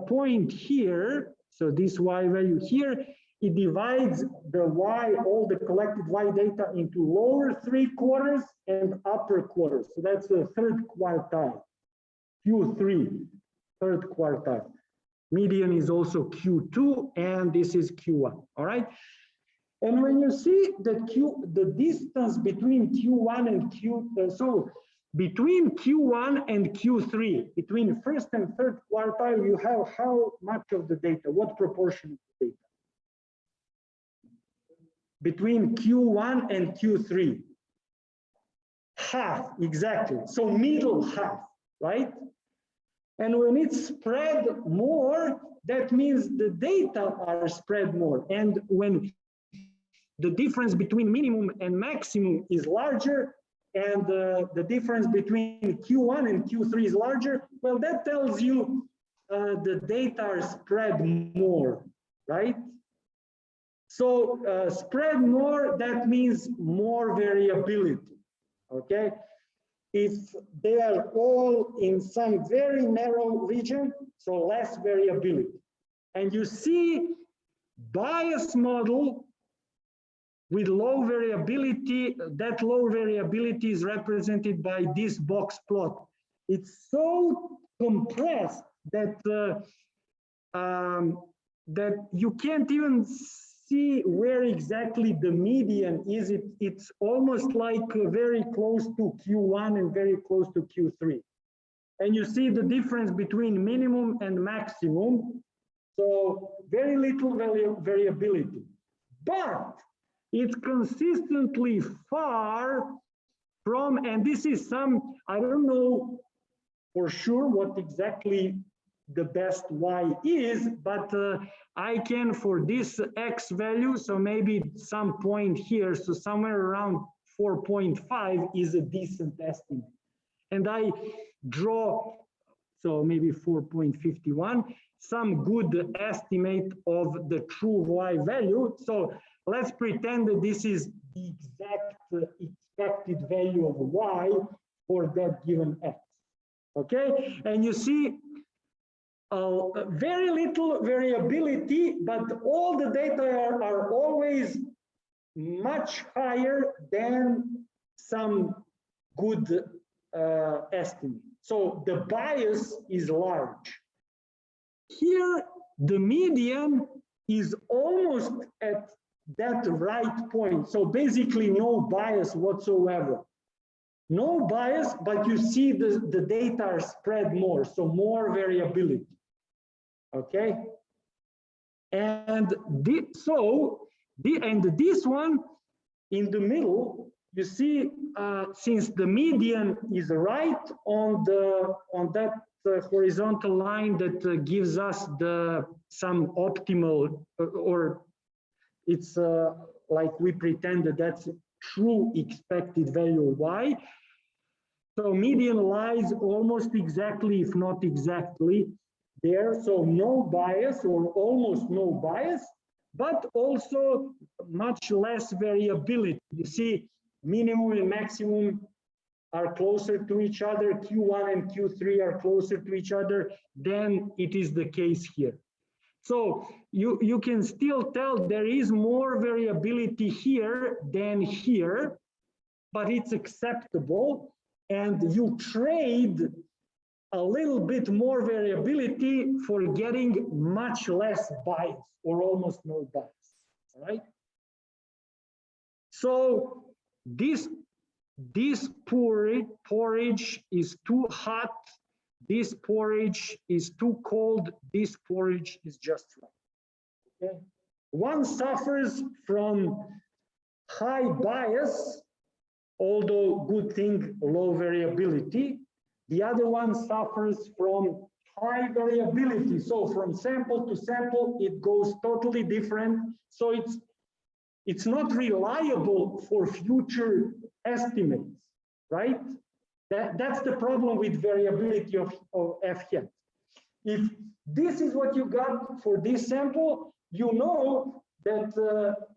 point here, so this Y value here, it divides the Y, all the collected Y data into lower 3/4 and upper quarters. So that's the third quartile, Q3, third quartile. Median is also Q2, and this is Q1, all right? And when you see the distance between Q1 and so between Q1 and Q3, between first and third quartile, you have how much of the data, what proportion of the data? Between Q1 and Q3, half, exactly. So middle half, right? And when it's spread more, that means the data are spread more. And when the difference between minimum and maximum is larger, and the difference between Q1 and Q3 is larger, well, that tells you the data are spread more, right? So spread more, that means more variability, okay? If they are all in some very narrow region, so less variability. And you see bias model with low variability, that low variability is represented by this box plot. It's so compressed that, that you can't even see where exactly the median is. It's almost like very close to Q1 and very close to Q3. And you see the difference between minimum and maximum. So very little variability. But it's consistently far from, and this is some, I don't know for sure what exactly the best Y is, but I can for this X value, so maybe some point here, so somewhere around 4.5 is a decent estimate. and I draw, so maybe 4.51, some good estimate of the true y value. So let's pretend that this is the exact expected value of y for that given x. Okay, and you see very little variability, but all the data are always much higher than some good estimate. So the bias is large. Here, the median is almost at that right point. So basically no bias whatsoever. No bias, but you see the data are spread more, so more variability. Okay? And this one in the middle, you see, since the median is right on that horizontal line that gives us some optimal, or it's like we pretend that that's true expected value of y. So median lies almost exactly, if not exactly, there. So no bias or almost no bias, but also much less variability. You see, minimum and maximum are closer to each other. Q1 and Q3 are closer to each other than it is the case here. So you can still tell there is more variability here than here, but it's acceptable. And you trade a little bit more variability for getting much less bias or almost no bias, all right? So this porridge is too hot, this porridge is too cold, this porridge is just right, okay? One suffers from high bias, although good thing, low variability. The other one suffers from high variability. So from sample to sample, it goes totally different. So it's not reliable for future estimates, right? That's the problem with variability of f hat. If this is what you got for this sample, you know that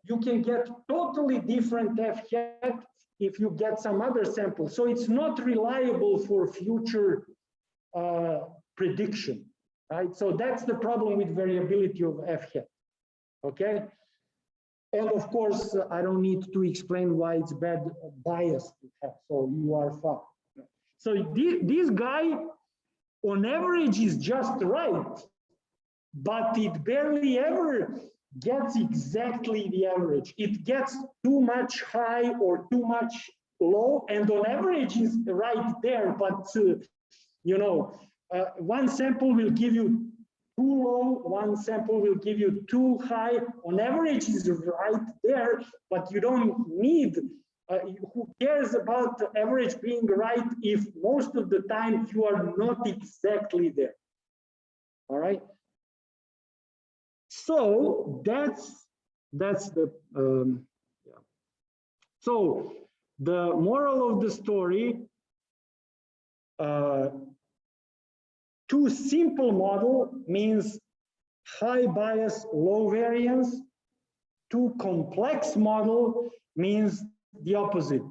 you can get totally different f hat if you get some other sample. So it's not reliable for future prediction, right? So that's the problem with variability of f hat, okay? And of course, I don't need to explain why it's bad bias to have, so you are fine. So this guy, on average, is just right, but it barely ever gets exactly the average. It gets too much high or too much low, and on average is right there, but you know, one sample will give you too low, one sample will give you too high. On average is right there, but you don't need, who cares about the average being right if most of the time you are not exactly there, all right? So that's the, yeah. So the moral of the story, too simple model means high bias, low variance. Too complex model means the opposite.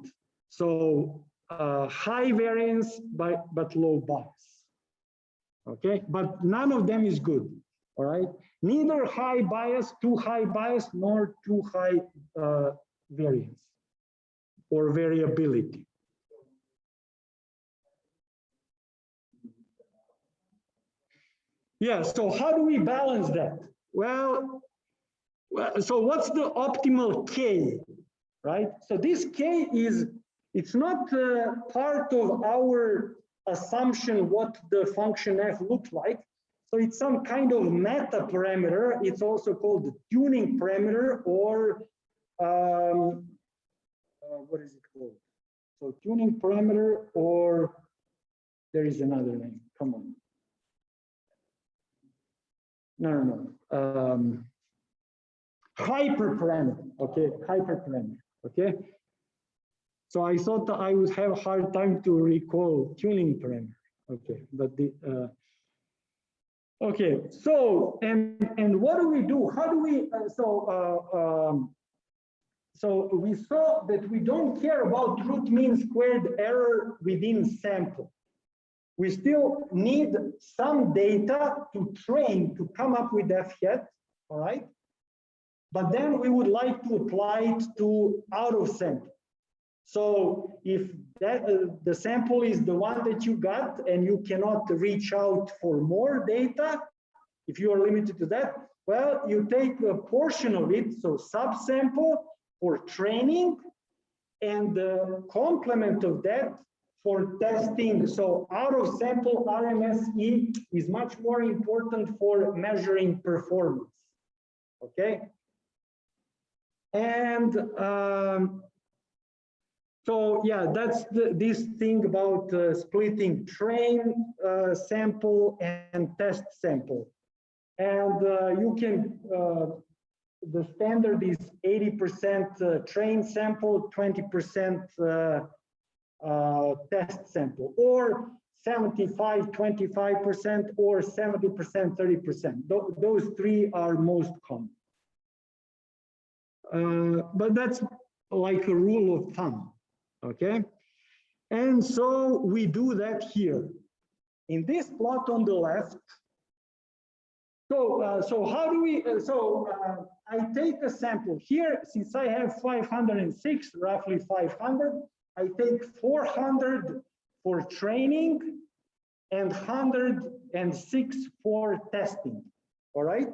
So high variance but low bias. Okay, but none of them is good. All right, neither high bias, too high bias, nor too high variance or variability. Yeah, so how do we balance that? Well, so what's the optimal K, right? So this K is, it's not part of our assumption what the function f looks like. So it's some kind of meta parameter. It's also called the tuning parameter, or what is it called? So tuning parameter, or there is another name, come on. No. Hyperparameter, okay, hyperparameter, okay? So I thought I would have a hard time to recall tuning parameter. Okay, but the okay. So and what do we do? How do we? So we saw that we don't care about root mean squared error within sample. We still need some data to train to come up with f hat, all right? But then we would like to apply it to out of sample. So if that the sample is the one that you got and you cannot reach out for more data, if you are limited to that, well, you take a portion of it, so subsample for training, and the complement of that for testing. So out of sample RMSE is much more important for measuring performance. Okay. And so yeah, that's this thing about splitting train sample and test sample. And you can, the standard is 80% train sample, 20% test sample, or 75, 25%, or 70%, 30%. Those three are most common. But that's like a rule of thumb, okay? And so we do that here. In this plot on the left, so how do we, I take a sample here, since I have 506, roughly 500, I take 400 for training and 106 for testing, all right?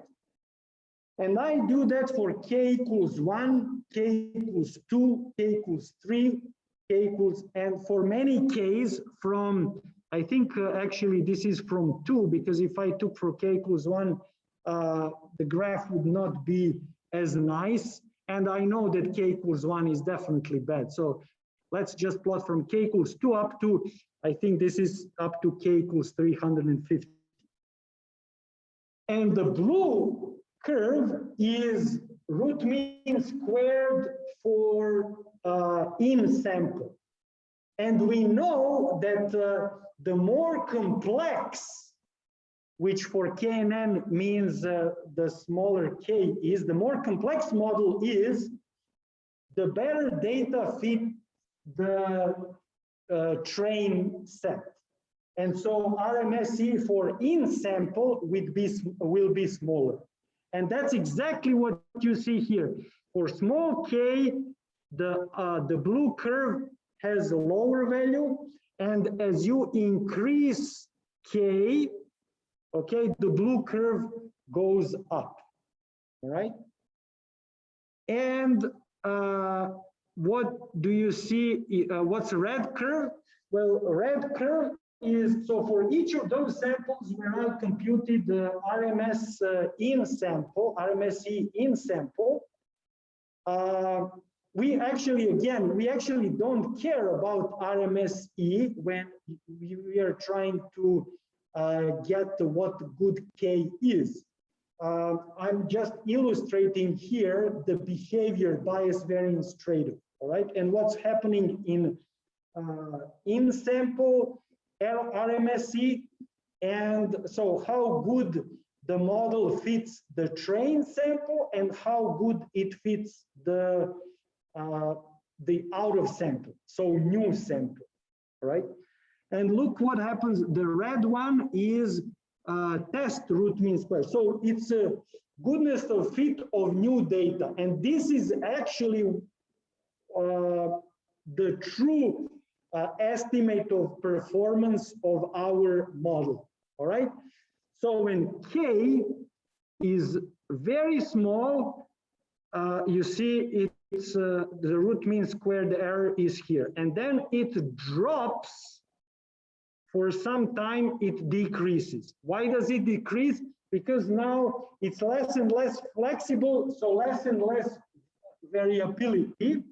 And I do that for k equals 1, k equals 2, k equals 3, k equals, and for many k's from, I think actually this is from 2, because if I took for k equals 1, the graph would not be as nice. And I know that k equals 1 is definitely bad. So let's just plot from k equals 2 up to, I think this is up to k equals 350. And the blue curve is root mean squared for in sample. And we know that the more complex, which for k and n means the smaller k is, the more complex model is, the better data fit the train set. And so RMSE for in sample will be smaller. And that's exactly what you see here. For small k, the blue curve has a lower value. And as you increase k, okay, the blue curve goes up, all right? And what do you see? What's a red curve? Well, a red curve is, so for each of those samples, when I computed the RMSE in sample, we actually don't care about RMSE when we are trying to get what good K is. I'm just illustrating here the behavior bias variance trade-off, all right? And what's happening in sample RMSE, and so how good the model fits the train sample and how good it fits the out of sample, so new sample, right? And look what happens. The red one is test root mean square. So it's a goodness of fit of new data. And this is actually the true estimate of performance of our model, all right? So when K is very small, you see it's the root mean squared error is here. And then it drops. For some time, it decreases. Why does it decrease? Because now it's less and less flexible, so less and less variability,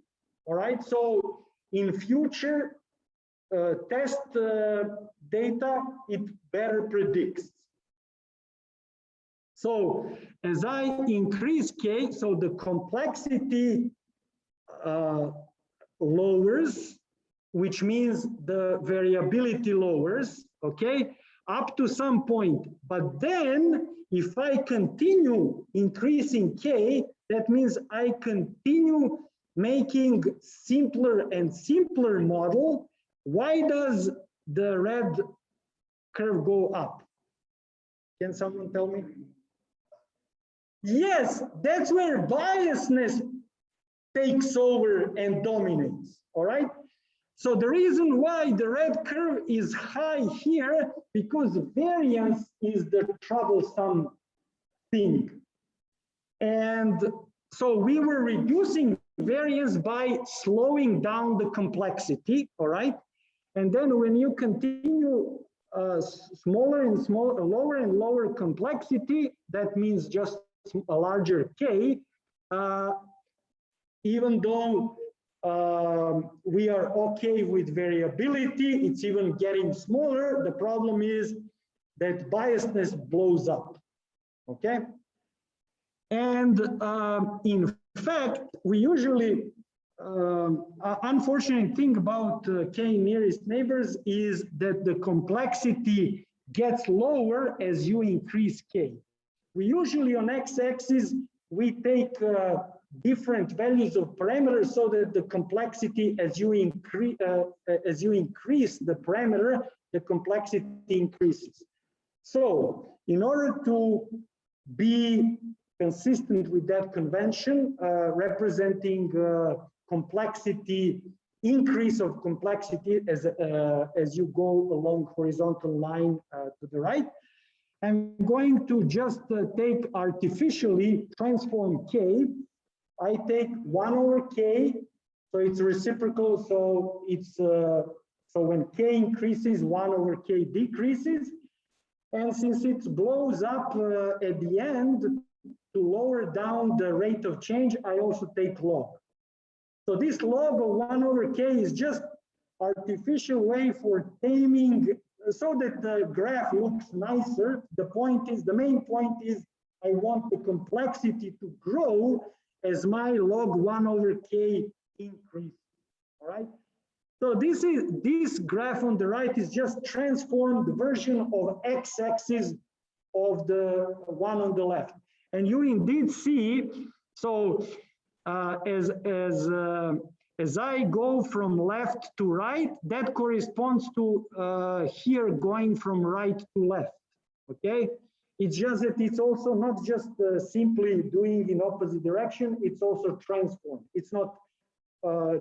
all right? So in future test data, it better predicts. So as I increase K, so the complexity lowers, which means the variability lowers, okay, up to some point. But then if I continue increasing K, that means I continue making simpler and simpler model. Why does the red curve go up? Can someone tell me? Yes, that's where biasness takes over and dominates, all right? So the reason why the red curve is high here, because variance is the troublesome thing. And so we were reducing variance by slowing down the complexity, all right? And then when you continue smaller and smaller, lower and lower complexity, that means just a larger K, even though we are okay with variability, it's even getting smaller. The problem is that biasness blows up, okay? And in fact, we usually, unfortunate thing about K nearest neighbors is that the complexity gets lower as you increase K. We usually on x-axis, we take different values of parameters so that the complexity, as you increase the parameter, the complexity increases. So in order to be consistent with that convention, representing complexity, increase of complexity as you go along horizontal line to the right, I'm going to just take artificially transform K. I take 1 over K, so it's reciprocal, so it's so when K increases, 1 over K decreases. And since it blows up at the end, to lower down the rate of change, I also take log. So this log of 1 over K is just artificial way for taming so that the graph looks nicer. The main point is I want the complexity to grow as my log 1 over K increase, all right? So this graph on the right is just transformed version of x-axis of the one on the left. And you indeed see, so as I go from left to right, that corresponds to here going from right to left, okay? It's just that it's also not just simply doing in opposite direction, it's also transformed. It's not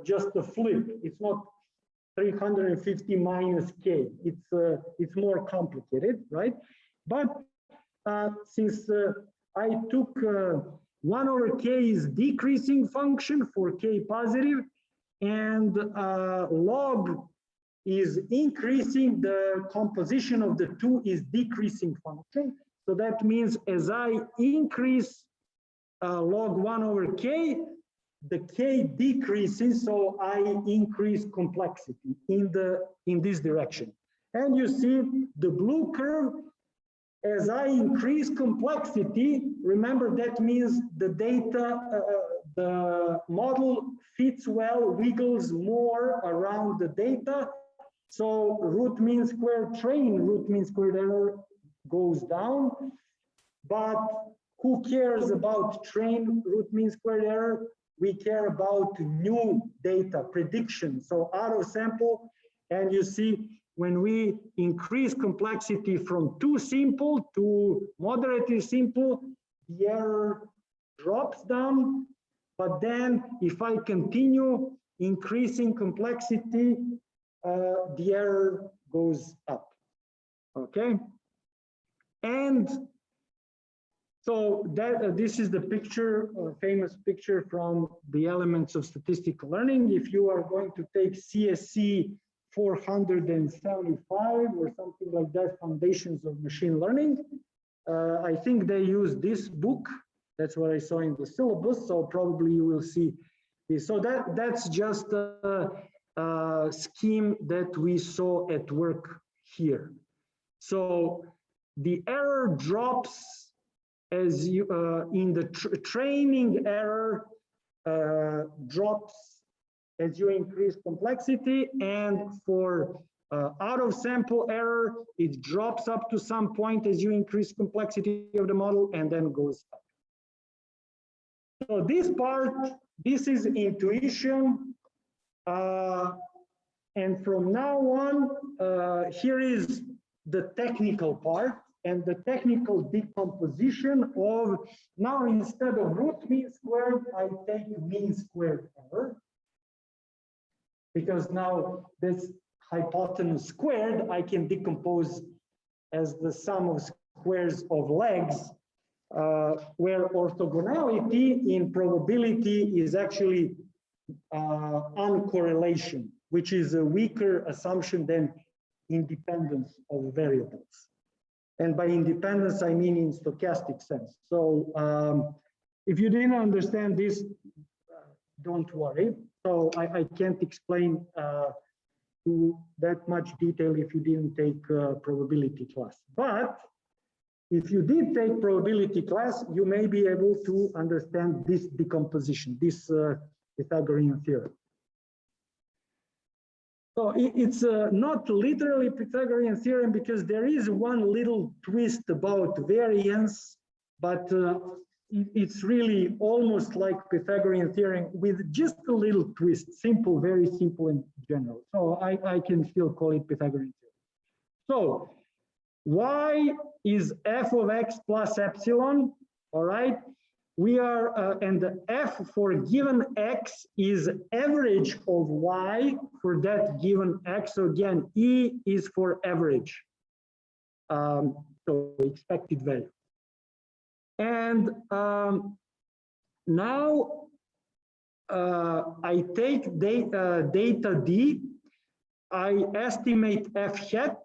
just a flip, it's not 350 minus K, it's more complicated, right? But since I took 1 over K is decreasing function for K positive, and log is increasing, the composition of the two is decreasing function. So that means as I increase log 1 over K, the K decreases, so I increase complexity in this direction. And you see the blue curve, as I increase complexity, remember that means the data, the model fits well, wiggles more around the data. So root mean squared train, root mean squared error goes down. But who cares about train root mean squared error? We care about new data prediction. So out of sample, and you see when we increase complexity from too simple to moderately simple, the error drops down. But then if I continue increasing complexity, the error goes up, okay? And so that this is the picture, famous picture from the elements of statistical learning. If you are going to take CSC 475 or something like that, Foundations of Machine Learning, I think they use this book. That's what I saw in the syllabus. So probably you will see this. So that's just a scheme that we saw at work here. So the error drops as you in the training error drops as you increase complexity, and for out of sample error, it drops up to some point as you increase complexity of the model and then goes up. So this part, this is intuition. And from now on, here is the technical part and the technical decomposition of, now instead of root mean squared, I take mean squared error. Because now this hypotenuse squared, I can decompose as the sum of squares of legs, where orthogonality in probability is actually uncorrelation, which is a weaker assumption than independence of variables. And by independence, I mean in stochastic sense. So if you didn't understand this, don't worry. So I can't explain to that much detail if you didn't take probability class. But if you did take probability class, you may be able to understand this decomposition, this Pythagorean theorem. So it's not literally Pythagorean theorem because there is one little twist about variance, but it's really almost like Pythagorean theorem with just a little twist, simple, very simple in general. So I can still call it Pythagorean theorem. So y is f of x plus epsilon, all right? We are, and the f for given x is average of y for that given x. So again, E is for average, so expected value. And now I take data D, I estimate f hat,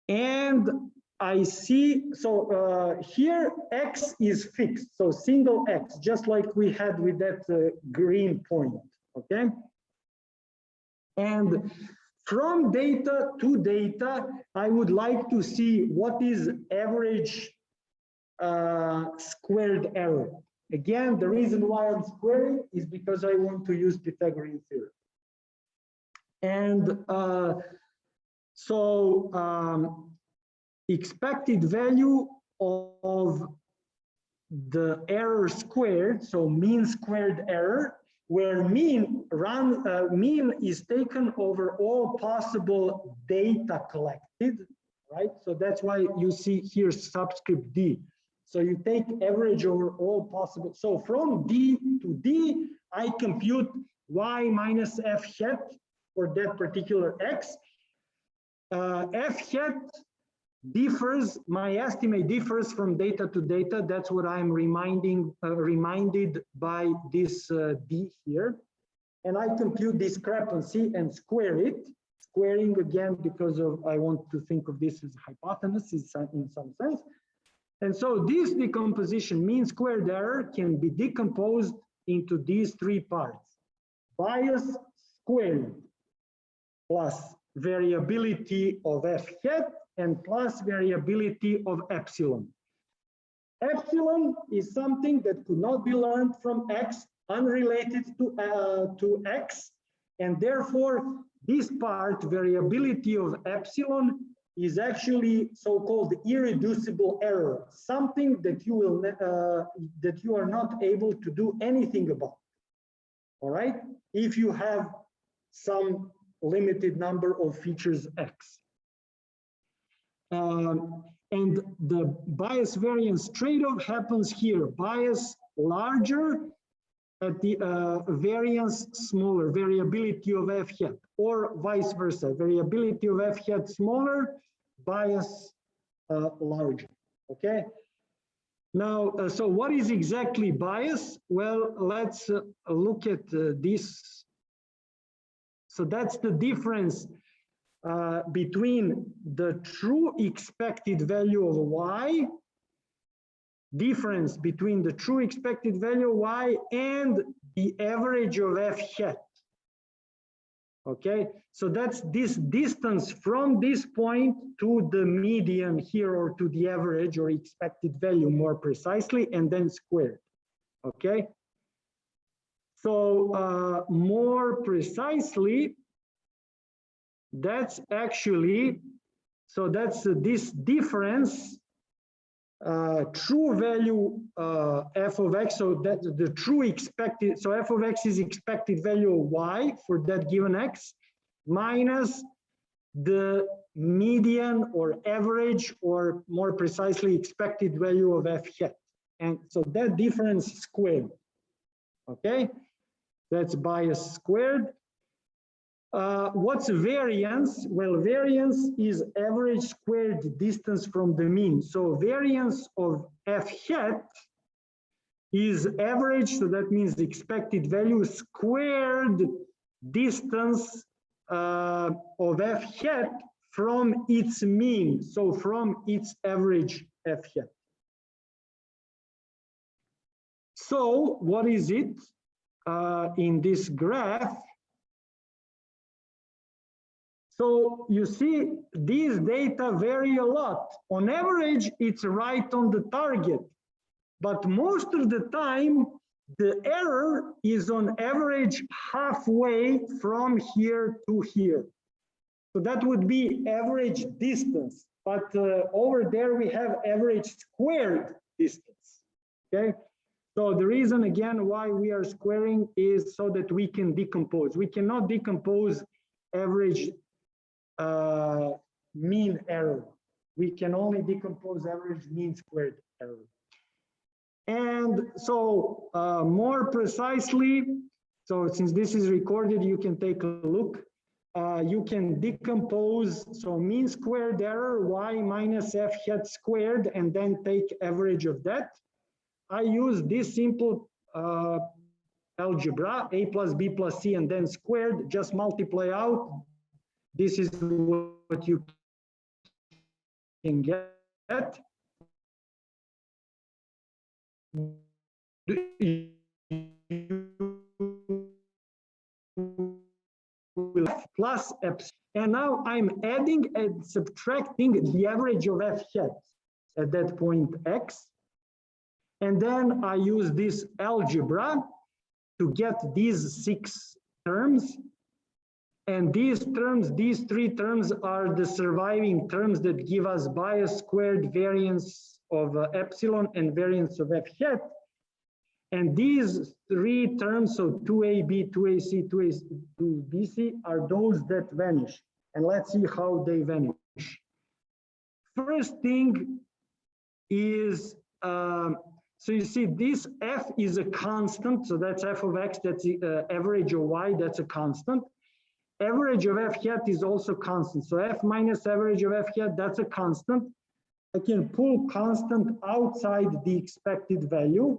and I see, so here x is fixed, so single x, just like we had with that green point, okay? And from data to data, I would like to see what is average squared error. Again, the reason why I'm squaring is because I want to use Pythagorean theorem. And expected value of the error squared, so mean squared error, where mean is taken over all possible data collected, right? So that's why you see here subscript D. So you take average over all possible. So from D to D, I compute y minus f hat for that particular x. F hat differs, my estimate differs from data to data. That's what I'm reminded by this D here. And I compute discrepancy and square it. Squaring again because of I want to think of this as hypotenuse in some sense. And so this decomposition, mean squared error, can be decomposed into these three parts. Bias squared plus variability of f hat and plus variability of epsilon. Epsilon is something that could not be learned from x, unrelated to x, and therefore this part, variability of epsilon, is actually so-called irreducible error, something that you will that you are not able to do anything about. All right, if you have some limited number of features x. And the bias variance trade-off happens here. Bias larger at the variance smaller, variability of f hat, or vice versa, variability of f hat smaller, bias larger, okay? Now, so what is exactly bias? Well, let's look at this. So that's the difference between the true expected value of y, difference between the true expected value of y and the average of f hat. Okay, so that's this distance from this point to the median here, or to the average or expected value more precisely, and then squared. Okay, So more precisely, that's actually, so that's this difference, true value f of x, so that the true expected, so f of x is expected value of y for that given x, minus the median or average, or more precisely expected value of f hat. And so that difference squared, okay? That's bias squared. What's variance? Well, variance is average squared distance from the mean. So variance of f hat is average, so that means the expected value squared distance of f hat from its mean, so from its average f hat. So what is it in this graph? So you see these data vary a lot. On average, it's right on the target, but most of the time, the error is on average halfway from here to here. So that would be average distance, but over there we have average squared distance, okay? So the reason again why we are squaring is so that we can decompose. We cannot decompose average mean error. We can only decompose average mean squared error. And so more precisely, so since this is recorded, you can take a look. You can decompose, so mean squared error, y minus f hat squared, and then take average of that. I use this simple algebra, a plus b plus c, and then squared, just multiply out. This is what you can get. Plus epsilon. And now I'm adding and subtracting the average of f hat at that point x. And then I use this algebra to get these 6 terms. And these terms, these 3 terms are the surviving terms that give us bias squared, variance of epsilon, and variance of f hat. And these 3 terms, so 2ab, 2ac, 2bc, are those that vanish. And let's see how they vanish. First thing is, so you see this f is a constant, so that's f of x, that's the average of y, that's a constant. Average of f hat is also constant, so f minus average of f hat, that's a constant. I can pull constant outside the expected value.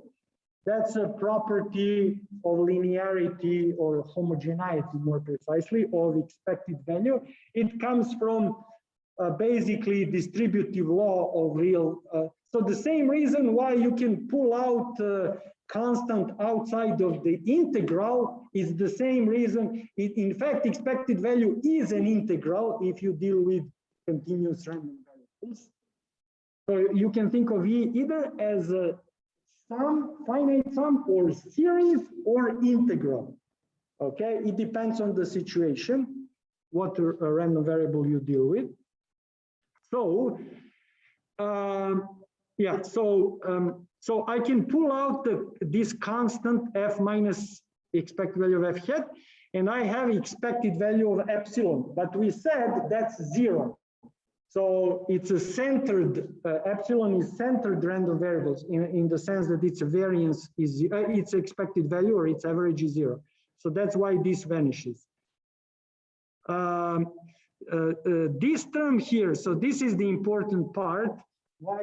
That's a property of linearity or homogeneity, more precisely, of expected value. It comes from basically distributive law of real. So the same reason why you can pull out constant outside of the integral is the same reason. In fact, expected value is an integral if you deal with continuous random variables. So you can think of E either as a sum, finite sum, or series, or integral. Okay, it depends on the situation, what random variable you deal with. So, yeah, so I can pull out this constant f minus expected value of f hat, and I have expected value of epsilon, but we said that's 0. So it's a centered, epsilon is centered random variables in the sense that its variance is, its expected value or its average is 0. So that's why this vanishes. This term here, so this is the important part. Why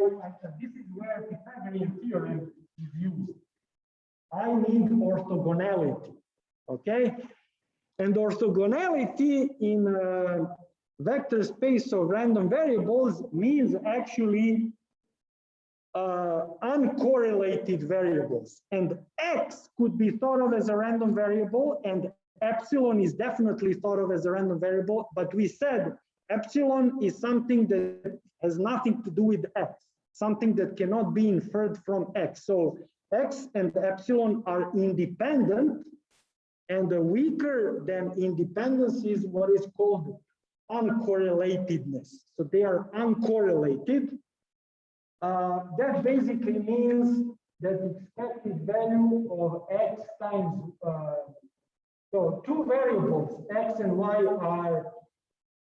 this is where Pythagorean theorem is used. I need orthogonality, okay? And orthogonality in vector space of random variables means actually uncorrelated variables. And x could be thought of as a random variable, and epsilon is definitely thought of as a random variable, but we said epsilon is something that has nothing to do with x, something that cannot be inferred from x. So x and epsilon are independent, And the weaker than independence is what is called uncorrelatedness. So they are uncorrelated. That basically means that the expected value of x times, so two variables, x and y, are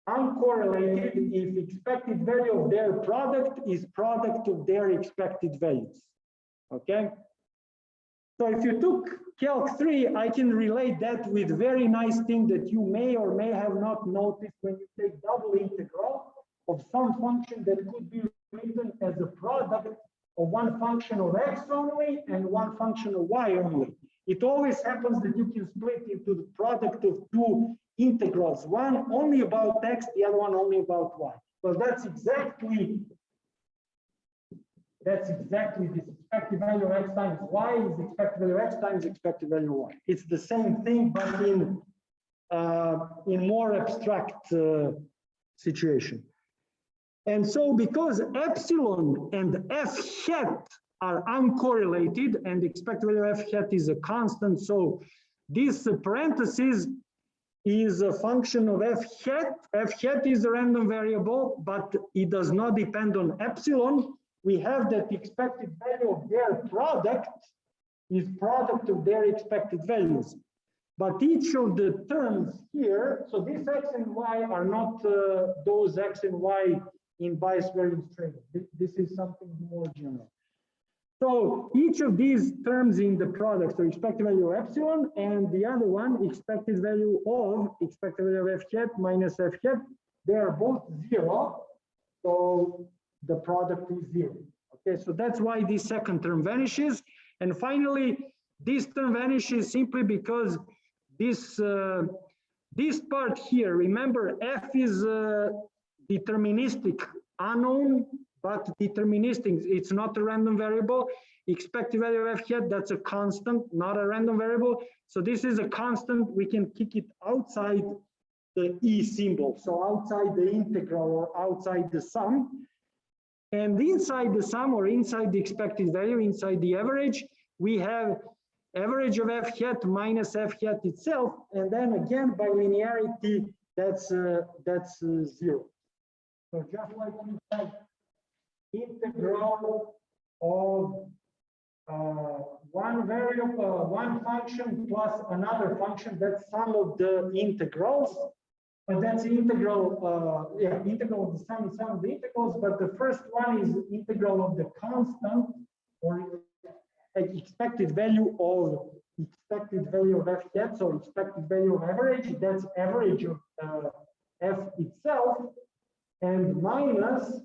uncorrelated if expected value of their product is product of their expected values. Okay? So if you took Calc 3, I can relate that with very nice thing that you may or may have not noticed when you take double integral of some function that could be written as a product of one function of x only and one function of y only. It always happens that you can split into the product of two integrals, one only about x, the other one only about y. Well, that's exactly this expected value of x times y is expected value of x times expected value of y. It's the same thing, but in more abstract situation. And so because epsilon and f hat are uncorrelated and the expected value of f hat is a constant, so this parenthesis is a function of f hat. F hat is a random variable, but it does not depend on epsilon. We have that the expected value of their product is product of their expected values. But each of the terms here, so this x and y are not those x and y in bias variance trade-off. This is something more general. So each of these terms in the product are expected value of epsilon, and the other one, expected value of f hat minus f hat, they are both 0. So the product is 0. Okay, so that's why this second term vanishes. And finally, this term vanishes simply because this part here, remember, f is deterministic, unknown, but deterministic. It's not a random variable. Expected value of f hat, that's a constant, not a random variable. So this is a constant. We can kick it outside the e symbol, so outside the integral or outside the sum. And inside the sum or inside the expected value, inside the average, we have average of f hat minus f hat itself, and then again by linearity, that's 0. So just like you have integral of one variable, one function plus another function, that's sum of the integrals. But that's integral, integral of the sum of the integrals. But the first one is integral of the constant or expected value of f hat. So expected value of average, that's average of f itself, and minus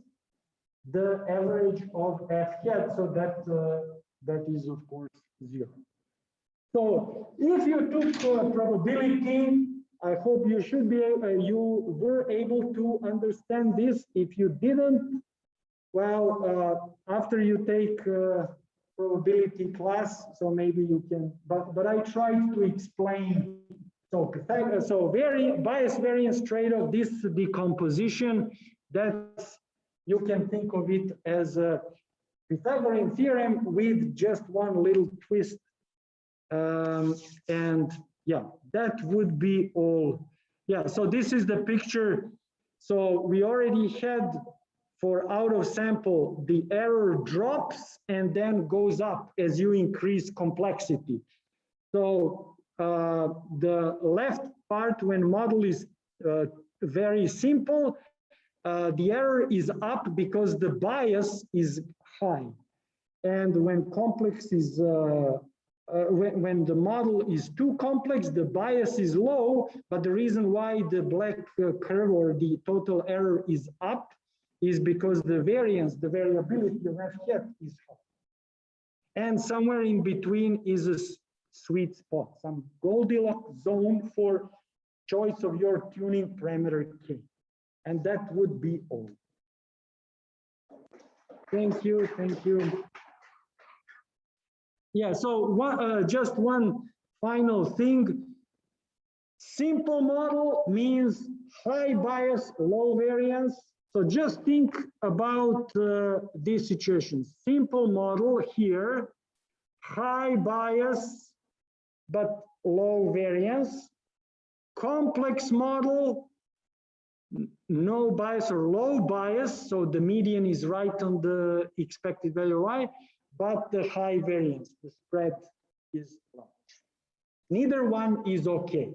the average of f hat. So that is of course 0. So if you took probability, I hope you should be you were able to understand this. If you didn't, well, after you take probability class, so maybe you can. But I tried to explain. So bias variance trade-off, this decomposition, that's, you can think of it as a Pythagorean theorem with just one little twist, and yeah, that would be all. Yeah, so this is the picture. So we already had for out of sample, the error drops and then goes up as you increase complexity. So the left part, when model is very simple, the error is up because the bias is high. And when complex is when the model is too complex, the bias is low, but the reason why the black curve or the total error is up is because the variance, the variability of f hat is high. And somewhere in between is a sweet spot, some Goldilocks zone for choice of your tuning parameter K. And that would be all. Thank you, thank you. Yeah, so just one final thing. Simple model means high bias, low variance. So just think about this situation. Simple model here, high bias, but low variance, complex model, no bias or low bias, so the median is right on the expected value y, but the high variance, the spread is large. Neither one is okay.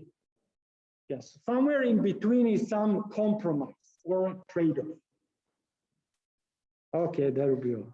Yes, somewhere in between is some compromise or trade-off. Okay, that will be all.